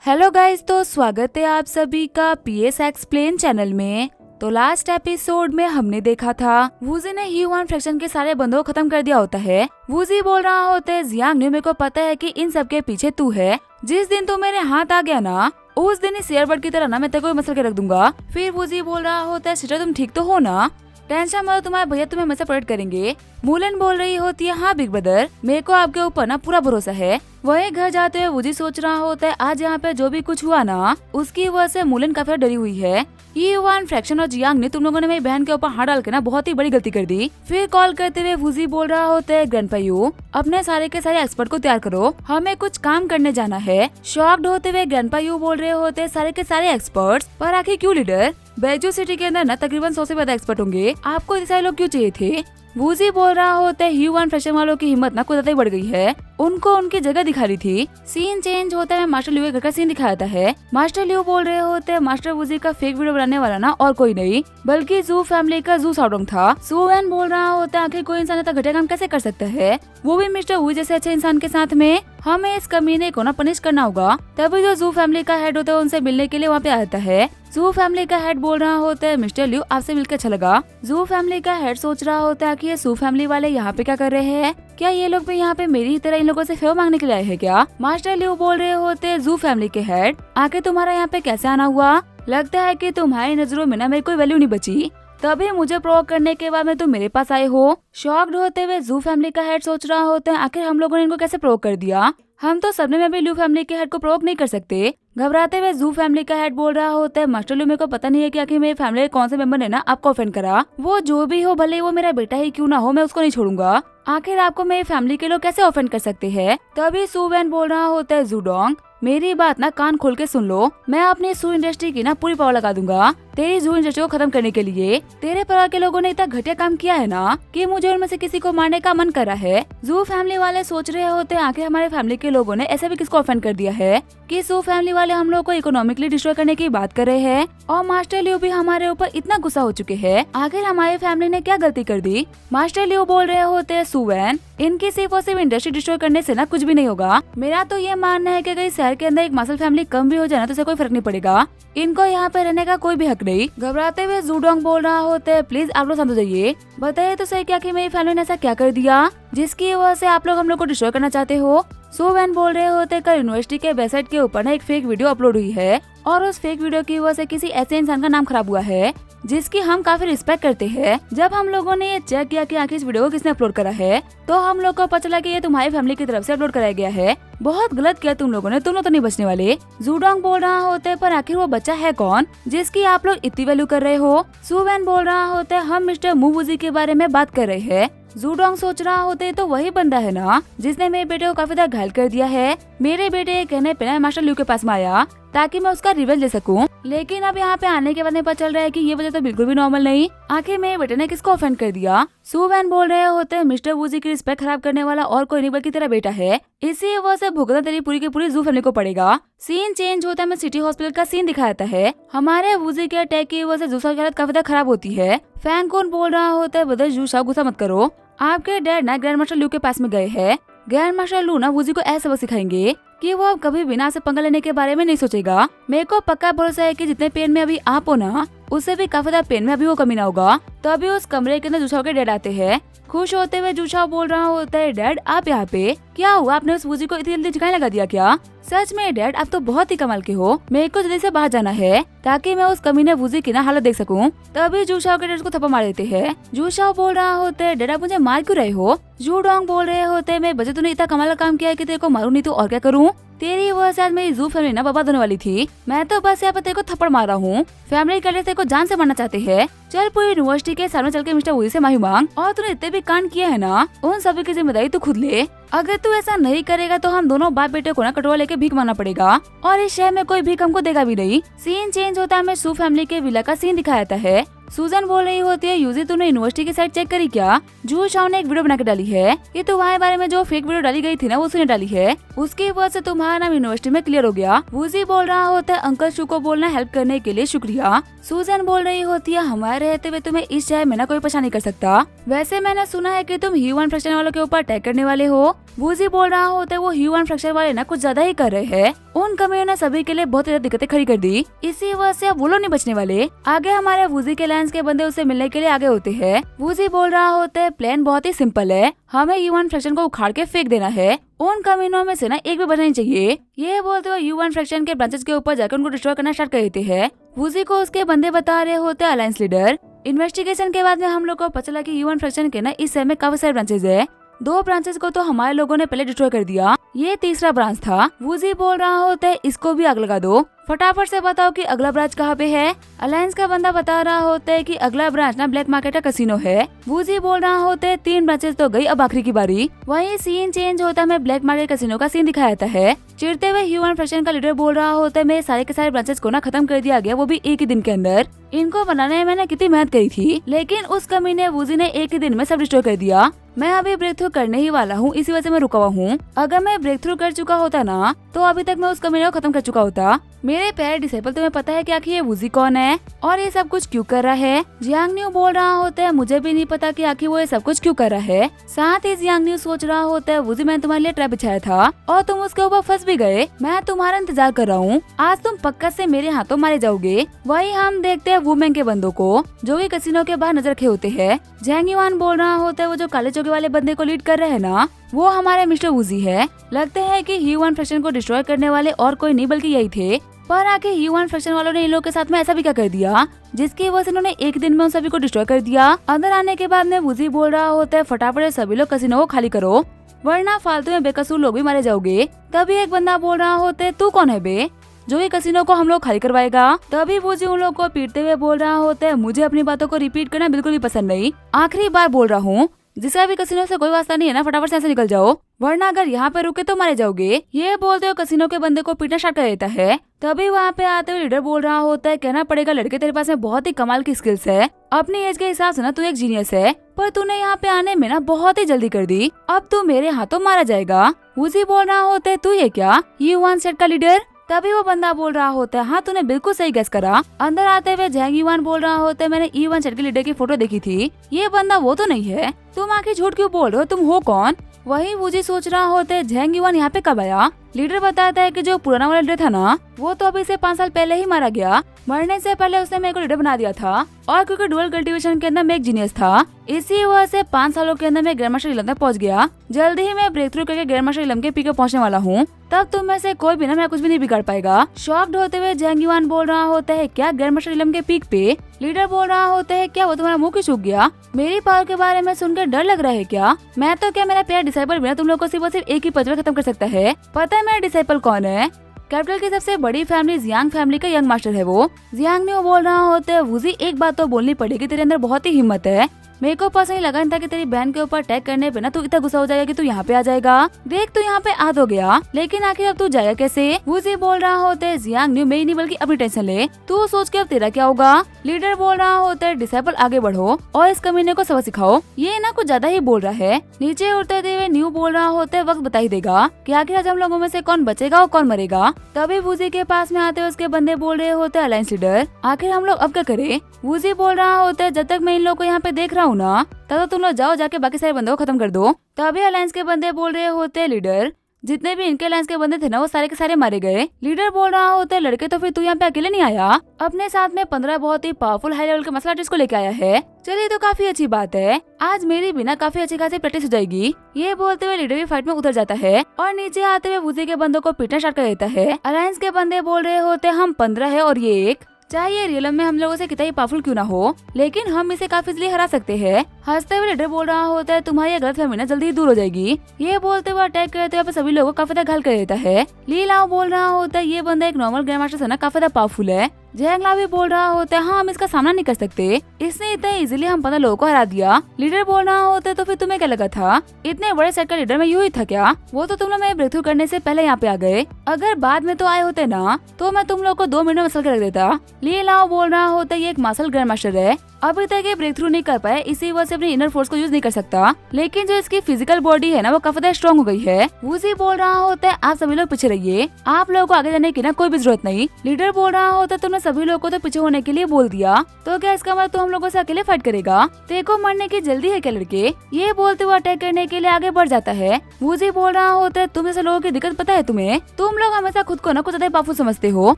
Hello guys, तो स्वागत है आप सभी का पीएस एक्सप्लेन चैनल में। तो लास्ट एपिसोड में हमने देखा था वूजी ने ह्यूआन फ्रैक्शन के सारे बंदों को खत्म कर दिया होता है। वूजी बोल रहा होता है जियांग ने, मेरे को पता है कि इन सब के पीछे तू है। जिस दिन तू मेरे हाथ आ गया ना, उस दिन इस एयरबड की तरह ना मैं तेरे को मसल के रख दूंगा। फिर वूजी बोल रहा होता है सिस्टर तुम ठीक तो हो ना, टेंशन मत, तुम्हारे भैया तुम्हें हमेशा प्रोटेक्ट करेंगे। मूलन बोल रही होती है हाँ बिग ब्रदर, मेरे को आपके ऊपर ना पूरा भरोसा है। वही घर जाते हुए वूजी सोच रहा होता है आज यहाँ पे जो भी कुछ हुआ ना, उसकी वजह से मूलन काफी डरी हुई है। ह्यूआन फ्रैक्शन और जियांग ने तुम लोगों ने मेरी बहन के ऊपर हाथ डाल के ना बहुत ही बड़ी गलती कर दी। फिर कॉल करते हुए वूजी बोल रहा होता है ग्रैंडपा यू, अपने सारे के सारे एक्सपर्ट को तैयार करो, हमें कुछ काम करने जाना है। शॉक्ड होते हुए ग्रैंडपा यू बोल रहे होते हैं सारे के सारे एक्सपर्ट्स, पर आखिर क्यों लीडर? बेजू सिटी के अंदर ना तकरीबन 100 से ज्यादा एक्सपर्ट होंगे, आपको इतने सारे लोग क्यों चाहिए थे? वूजी बोल रहा होता है ह्यूआन फ्रैक्शन वालों की हिम्मत ना कुछ ज्यादा ही बढ़ गई है, उनको उनकी जगह दिखा रही थी। सीन चेंज होता है, मास्टर लियो के घर का सीन दिखाया जाता है। मास्टर लियो बोल रहे होते हैं मास्टर वूजी का फेक वीडियो बनाने वाला ना और कोई नहीं बल्कि जू फैमिली का जू साउडोंग था। सुवेन बोल रहा होता है आखिर कोई इंसान इतना घटिया काम कैसे कर सकता है, वो भी मिस्टर वू जैसे अच्छे इंसान के साथ में। हमें इस कमीने को ना पनिश करना होगा। तभी जो जू फैमिली का हेड होता है उनसे मिलने के लिए वहाँ पे आता है। जू फैमिली का हेड बोल रहा होता है मिस्टर लियो आपसे मिलकर अच्छा लगा। जू फैमिली का हेड सोच रहा होता है कि ये जू फैमिली वाले यहाँ पे क्या कर रहे हैं, क्या ये लोग भी यहाँ पे मेरी तरह इन लोगों से फेवर मांगने के लिए आए हैं क्या? मास्टर लियो बोल रहे होते हैं जू फैमिली के हेड, आखिर तुम्हारा यहाँ पे कैसे आना हुआ? लगता है कि तुम्हारी नजरों में ना मेरी कोई वैल्यू नहीं बची, तभी मुझे प्रोवोक करने के बाद में तुम मेरे पास आए हो। शॉक्ड होते हुए जू फैमिली का हेड सोच रहा होता है आखिर हम लोगों ने इनको कैसे प्रोवोक कर दिया, हम तो सपने में भी लू फैमिली के हेड को प्रोवोक नहीं कर सकते। घबराते हुए जू फैमिली का हेड बोल रहा होता है मास्टर लू, मेरे को पता नहीं है कि आखिर मेरे फैमिली के कौन से मेंबर ने ना आपको ऑफेंड करा। वो जो भी हो, भले वो मेरा बेटा ही क्यों ना हो, मैं उसको नहीं छोड़ूंगा। आखिर आपको मेरी फैमिली के लोग कैसे ऑफेंड कर सकते हैं? तभी सुवेन बोल रहा होता है जूडोंग, मेरी बात ना कान खोल के सुन लो, मैं अपनी जू इंडस्ट्री की ना पूरी पावर लगा दूंगा तेरी जू इंडस्ट्री को खत्म करने के लिए। तेरे परिवार के लोगों ने इतना घटिया काम किया है ना कि मुझे उनमें से किसी को मारने का मन कर रहा है। जू फैमिली वाले सोच रहे होते हैं आखिर हमारे फैमिली के लोगों ने ऐसे भी किसको ऑफेंड कर दिया है कि जू फैमिली वाले हम लोग को इकोनॉमिकली डिस्ट्रॉय करने की बात कर रहे हैं। और मास्टर लियो भी हमारे ऊपर इतना गुस्सा हो चुके हैं, आखिर हमारी फैमिली ने क्या गलती कर दी? मास्टर लियो बोल रहे होते हैं सुवेन, इनकी सिर्फ और सिर्फ इंडस्ट्री डिस्ट्रॉय करने से ना कुछ भी नहीं होगा। मेरा तो ये मानना है कि अगर इस शहर के अंदर एक मासल फैमिली कम भी हो जाए ना तो इसे कोई फर्क नहीं पड़ेगा, इनको यहाँ पे रहने का कोई भी हक नहीं। घबराते हुए जूडोंग बोल रहा होता है प्लीज आप लोग शांत हो जाइए, बताइए तो सही क्या कि मेरी फैमिली ने ऐसा क्या कर दिया जिसकी वजह से आप लोग हम लोग को डिस्ट्रॉय करना चाहते हो? सुवेन बोल रहे होते कल यूनिवर्सिटी के वेबसाइट के ऊपर ना एक फेक वीडियो अपलोड हुई है और उस फेक वीडियो की वजह से किसी ऐसे इंसान का नाम खराब हुआ है जिसकी हम काफी रिस्पेक्ट करते हैं। जब हम लोगों ने ये चेक किया कि आखिर इस वीडियो को किसने अपलोड करा है, तो हम लोग को पता चला कि ये तुम्हारी फैमिली की तरफ से अपलोड कराया गया है। बहुत गलत किया तुम लोगों ने, तुम लोग तो नहीं बचने वाले। जूडोंग बोल रहा होता है पर आखिर वो बच्चा है कौन जिसकी आप लोग इतनी वैल्यू कर रहे हो? सुवेन बोल रहा होता है हम मिस्टर मुवुजी के बारे में बात कर रहे हैं। जूडोंग सोच रहा होते तो वही बंदा है ना जिसने मेरे बेटे को काफी ज्यादा घायल कर दिया है। मेरे बेटे के कहने पे ना मास्टर लियो के पास में आया ताकि मैं उसका रिवेंज ले सकूं, लेकिन अब यहाँ पे आने के बाद में पता चल रहा है कि ये वजह तो बिल्कुल भी नॉर्मल नहीं। आखिर मेरे बेटे ने किसको ऑफेंड कर दिया? सुवेन बोल रहे होते हैं मिस्टर वूजी की रिस्पेक्ट खराब करने वाला और कोई नहीं बल्कि तेरा बेटा है, इसी वजह से भुगतना तेरी पूरी की पूरी जू फैमिली को पड़ेगा। सीन चेंज होता है, मैं सिटी हॉस्पिटल का सीन दिखाता है। हमारे वूजी के अटैक की वजह से जूसा की हालत काफी ज्यादा खराब होती है। फैंगकुन बोल रहा होता है ब्रदर जूसा गुस्सा मत करो, आपके डैड ना ग्रैंड मास्टर लू के पास में गए हैं। ग्रैंड मास्टर लू ना वूजी को ऐसा सबक सिखाएंगे कि वो अब कभी बिना से पंगा लेने के बारे में नहीं सोचेगा। मेरे को पक्का भरोसा है कि जितने पेन में अभी आप हो ना, उससे भी काफी ज्यादा पेन में अभी वो कमी ना होगा। तो अभी उस कमरे के अंदर जूसाओ के डैड आते हैं। खुश होते हुए जूसाओ बोल रहा होता है डैड आप यहाँ पे, क्या हुआ, आपने उस वूजी को इतनी जल्दी ठिकाने लगा दिया क्या? सच में डैड आप तो बहुत ही कमाल के हो, मेरे को जल्दी से बाहर जाना है ताकि मैं उस कमीने वूजी की ना हालत देख सकूं। तभी जूसाओ के डैड को थप्पड़ मार देते हैं। जूसाओ बोल रहा होता है डैड आप मुझे मार क्यों रहे हो? जूडोंग बोल रहे होते हैं मैं बच्चे तूने इतना कमाल का काम किया है कि तेरे को मारूं नहीं तो और क्या करूं? तेरी वजह से आज मेरी जू फैमिली ना बर्बाद होने वाली थी, मैं तो बस यहाँ पर तेरे को थप्पड़ मार रहा हूँ। फैमिली के तेरे को जान से मारना चाहते हैं। चल पूरी यूनिवर्सिटी के सामने चल के मिस्टर वूजी से माफी मांग, और तूने इतने भी कांड किए है ना उन सभी की जिम्मेदारी तू खुद ले। अगर तू ऐसा नहीं करेगा तो हम दोनों बाप बेटे को ना कटोरा लेके भीख मांगना पड़ेगा और इस शहर में कोई भीख हमको देगा भी नहीं। सीन चेंज होता है, हमें सू फैमिली के विला का सीन दिखाया जाता है। सूजन बोल रही होती है, यूजी तूने यूनिवर्सिटी की साइट चेक करी क्या? जू शाओ ने एक वीडियो बना के डाली है। ये तुम्हारे बारे में जो फेक वीडियो डाली गई थी ना, वो उसने डाली है। उसकी वजह से तुम्हारा नाम यूनिवर्सिटी में क्लियर हो गया। वूजी बोल रहा होता है, अंकल शू को बोलना हेल्प करने के लिए शुक्रिया। सूजन बोल रही होती है, हमारे रहते हुए तुम्हें इस शहर में ना कोई परेशानी कर सकता। वैसे मैंने सुना है कि तुम ह्यूमन फ्रैक्शन वालों के ऊपर अटैक करने वाले हो। वूजी बोल रहा होता है, वो ह्यूमन फ्रैक्शन वाले ना कुछ ज्यादा ही कर रहे हैं। उन कमियों ने सभी के लिए बहुत ज्यादा दिक्कतें खड़ी कर दी। इसी वजह से अब वो लोग नहीं बचने वाले। आगे हमारे वूजी के लायंस के बंदे उससे मिलने के लिए आगे होते हैं। वूजी बोल रहा होता है, प्लान बहुत ही सिंपल है, हमें ह्यूमन फ्रैक्शन को उखाड़ के फेंक देना है। उन कमीनों में से ना एक भी बचना नहीं चाहिए। ये बोलते हुए ह्यूमन फ्रैक्शन के ब्रांचेस के ऊपर जाकर उनको डिस्ट्रॉय करना स्टार्ट कर देते हैं। वूजी को उसके बंदे बता रहे होते हैं अलायंस लीडर। इन्वेस्टिगेशन के बाद में हम लोग को पता चला कि ह्यूमन फ्रैक्शन के ना इस शहर में काफी सारे ब्रांचेस है। 2 ब्रांचेस को तो हमारे लोगों ने पहले डिस्ट्रॉय कर दिया, ये तीसरा ब्रांच था। वूजी बोल रहा होता है, इसको भी आग लगा दो। फटाफट से बताओ कि अगला ब्रांच कहाँ पे है। अलायंस का बंदा बता रहा होता है कि अगला ब्रांच ना ब्लैक मार्केट का कैसीनो है। वूजी बोल रहा होता है, 3 ब्रांचेस तो गई, अब आखिरी की बारी। वही सीन चेंज होता है, हमें ब्लैक मार्केट कैसीनो का सीन दिखाया जाता है। चिढ़ते हुए ह्यूमन फ्रैक्शन का लीडर बोल रहा होता है, मेरे सारे के सारे ब्रांचेस को ना खत्म कर दिया गया, वो भी एक ही दिन के अंदर। इनको बनाने में मैंने कितनी मेहनत करी थी, लेकिन उस कमीने वूजी ने एक ही दिन में सब डिस्ट्रॉय कर दिया। मैं अभी ब्रेक थ्रू करने ही वाला हूँ, इसी वजह से मैं रुका हुआ हूँ। अगर मैं ब्रेक थ्रू कर चुका होता ना, तो अभी तक मैं उस कमीने को खत्म कर चुका होता। मेरे प्यारे डिसेबल, तुम्हें पता है कि आखिर ये वूजी कौन है और ये सब कुछ क्यों कर रहा है? जियांग न्यू बोल रहा होता है, मुझे भी नहीं पता कि आखिर वो ये सब कुछ क्यों कर रहा है। साथ ही जियांग न्यू सोच रहा होता है, वूजी मैंने तुम्हारे लिए ट्रैप बिछाया था और तुम उसके ऊपर फंस भी गए। मैं तुम्हारा इंतजार कर रहा हूँ, आज तुम पक्का से मेरे हाथों मारे जाओगे। वही हम देखते हैं वुमेन के बंदों को, जो कि कैसीनो के बाहर नजर रखे होते हैं। जैंग युआन बोल रहा होता है, वो जो काले चौके वाले बंदे को लीड कर रहे हैं ना, वो हमारे मिस्टर वूजी है। लगता है कि ह्यूमन फ्रैक्शन को डिस्ट्रॉय करने वाले और कोई नहीं बल्कि यही थे। पर आके ह्यूमन फ्रैक्शन वालों ने इन लोगों के साथ में ऐसा भी क्या कर दिया, जिसकी वजह से इन्होंने एक दिन में उन सभी को डिस्ट्रॉय कर दिया। अंदर आने के बाद में वूजी बोल रहा होता है, फटाफट सभी लोग कैसीनो को खाली करो, वरना फालतू में बेकसूर लोग भी मारे जाओगे। तभी एक बंदा बोल रहा होता है, तू कौन है बे, जो ये कैसीनो को हम लोग खाली करवाएगा? तभी वूजी उन लोगों को पीटते हुए बोल रहा होता है, मुझे अपनी बातों को रिपीट करना बिल्कुल भी पसंद नहीं। आखिरी बार बोल रहा हूँ, जिसका भी कैसीनो से कोई वास्ता नहीं है ना, फटाफट से ऐसे निकल जाओ, वरना अगर यहाँ पे रुके तो मारे जाओगे। ये बोलते हुए कैसीनो के बंदे को पीटना स्टार्ट कर देता है। तभी वहाँ पे आते हुए लीडर बोल रहा होता है, कहना पड़ेगा लड़के, तेरे पास में बहुत ही कमाल की स्किल्स है। अपनी एज के हिसाब से ना तू एक जीनियस है, पर तूने यहाँ पे आने में ना बहुत ही जल्दी कर दी। अब तू मेरे हाथों मारा जाएगा। वूजी बोल रहा होता है, तू है क्या युआन सेट का लीडर? तभी वो बंदा बोल रहा होता है, हाँ तूने बिल्कुल सही गेस करा। अंदर आते हुए जैंग युआन बोल रहा होता है, मैंने युआन सेट के लीडर की फोटो देखी थी, ये बंदा वो तो नहीं है। तुम आखिर झूठ क्यों बोल रहे हो, तुम हो कौन? वही वूजी सोच रहा होता है, जैंग युआन यहाँ पे कब आया? लीडर बताता है कि जो पुराना वाला लीडर था ना, वो तो अभी से 5 साल पहले ही मारा गया। मरने से पहले उसने मेरे को लीडर बना दिया था, और क्योंकि डुअल कल्टीवेशन के अंदर मैं एक जीनियस था, इसी वजह से 5 सालों के अंदर मैं ग्रैंड मास्टर इलम तक पहुंच गया। जल्दी ही मैं ब्रेक थ्रू करके ग्रैंड मास्टर इलम के पीक पे पहुंचने वाला हूँ, तब तुम में से कोई भी ना मैं कुछ भी नहीं बिगाड़ पाएगा। शॉक्ड होते हुए जैंग युआन बोल रहा होता है, क्या ग्रैंड मास्टर इलम के पीक पे? लीडर बोल रहा होता है, क्या वो तुम्हारा मुंह क्यों सूख गया? मेरी पावर के बारे में सुनकर डर लग रहा है क्या? मैं तो क्या, मेरा प्यारा डिसाइपल बिना तुम लोग को सिर्फ एक ही पच में खत्म कर सकता है। पता है मेरा डिसाइपल कौन है? कैपिटल की सबसे बड़ी फैमिली जियांग फैमिली का यंग मास्टर है वो। जियांग ने वो बोल रहा होता है, वूजी एक बात तो बोलनी पड़ेगी, तेरे अंदर बहुत ही हिम्मत है। मेरे को पर्सनली लगा था कि तेरी बहन के ऊपर अटैक करने पे ना तू इतना गुस्सा हो जाएगा कि तू यहाँ पे आ जाएगा। देख तू यहाँ पे आ तो गया, लेकिन आखिर अब तू जाएगा कैसे? वूजी बोल रहा होता है, जियांग न्यू मेरी नहीं बल्कि अपनी टेंशन ले, तू सोच के अब तेरा क्या होगा। लीडर बोल रहा होता है, डिसाइपल आगे बढ़ो और इस कमीने को सबक सिखाओ। ये ना कुछ ज्यादा ही बोल रहा है। नीचे उतरते हुए न्यू बोल रहा होता है, वक्त बता ही देगा कि आखिर आज हम लोगों में से कौन बचेगा और कौन मरेगा। तभी वूजी के पास में आते हुए उसके बंदे बोल रहे होते हैं, अलायंस लीडर आखिर हम लोग अब क्या करे? वूजी बोल रहा होता है, जब तक मैं इन लोगों को यहाँ पे देख रहा हूँ ना, तब तो तुम लोग जाओ जाके बाकी सारे बंदों को खत्म कर दो। तभी अलायंस के बंदे बोल रहे होते हैं, लीडर जितने भी इनके अलायंस के बंदे थे ना, वो सारे के सारे मारे गए। लीडर बोल रहा होता है, लड़के तो फिर तू यहाँ पे अकेले नहीं आया, अपने साथ में 15 बहुत ही पावरफुल हाई लेवल के मसल आर्टिस्ट को लेके आया है। चलिए तो काफी अच्छी बात है, आज मेरी बिना काफी अच्छी खासी प्रैक्टिस हो जाएगी। ये बोलते हुए लीडर भी फाइट में उतर जाता है और नीचे आते हुए वूजी के बंदों को पीटना स्टार्ट कर देता है। अलायंस के बंदे बोल रहे होते हैं, हम 15 है और ये एक, चाहे रियलम में हम लोगों से कितना ही पावरफुल क्यों ना हो, लेकिन हम इसे काफी इजीली हरा सकते हैं। हंसते हुए लीडर बोल रहा होता है, तुम्हारी गलतफहमी ना जल्दी ही दूर हो जाएगी। ये बोलते हुए अटैक करते हुए सभी लोगों को काफी ज्यादा घायल कर देता है। ली लाओ बोल रहा होता है, ये बंदा एक नॉर्मल ग्रैंड मास्टर से ना काफी ज्यादा पावरफुल है। जैंग ला भी बोल रहा होता है, हाँ हम इसका सामना नहीं कर सकते, इसने इतना इजीली हम 15 लोगों को हरा दिया। लीडर बोल रहा होता है, तो फिर तुम्हें क्या लगा था, इतने बड़े सेट का लीडर में यूं ही था क्या? वो तो तुम लोग मेरे ब्रेक थ्रू करने से पहले यहाँ पे आ गए, अगर बाद में तो आए होते ना, तो मैं तुम लोग को 2 मिनट में मसल के रख देता। ली लाओ बोल रहा होता है, ये एक मार्शल ग्रैंड मास्टर है, अभी तक ये ब्रेक थ्रू नहीं कर पाया, इसी वजह से अपनी इनर फोर्स को यूज नहीं कर सकता, लेकिन जो इसकी फिजिकल बॉडी है ना वो काफी ज्यादा स्ट्रॉन्ग हो गई है। वूजी बोल रहा होता है आप सभी लोग पीछे रहिए, आप लोगों को आगे जाने की ना कोई भी जरूरत नहीं। लीडर बोल रहा होता है तुमने सभी लोगों को तो पीछे होने के लिए बोल दिया, तो क्या इसका मतलब तू हम लोगों से अकेले फाइट करेगा? तेको मरने की जल्दी है क्या लड़के? ये बोलते हुए अटैक करने के लिए आगे बढ़ जाता है। वूजी बोल रहा होता है तुम जैसे लोगों की दिक्कत पता है तुम्हें, तुम लोग हमेशा खुद को ना कुछ ज्यादा पावरफुल समझते हो,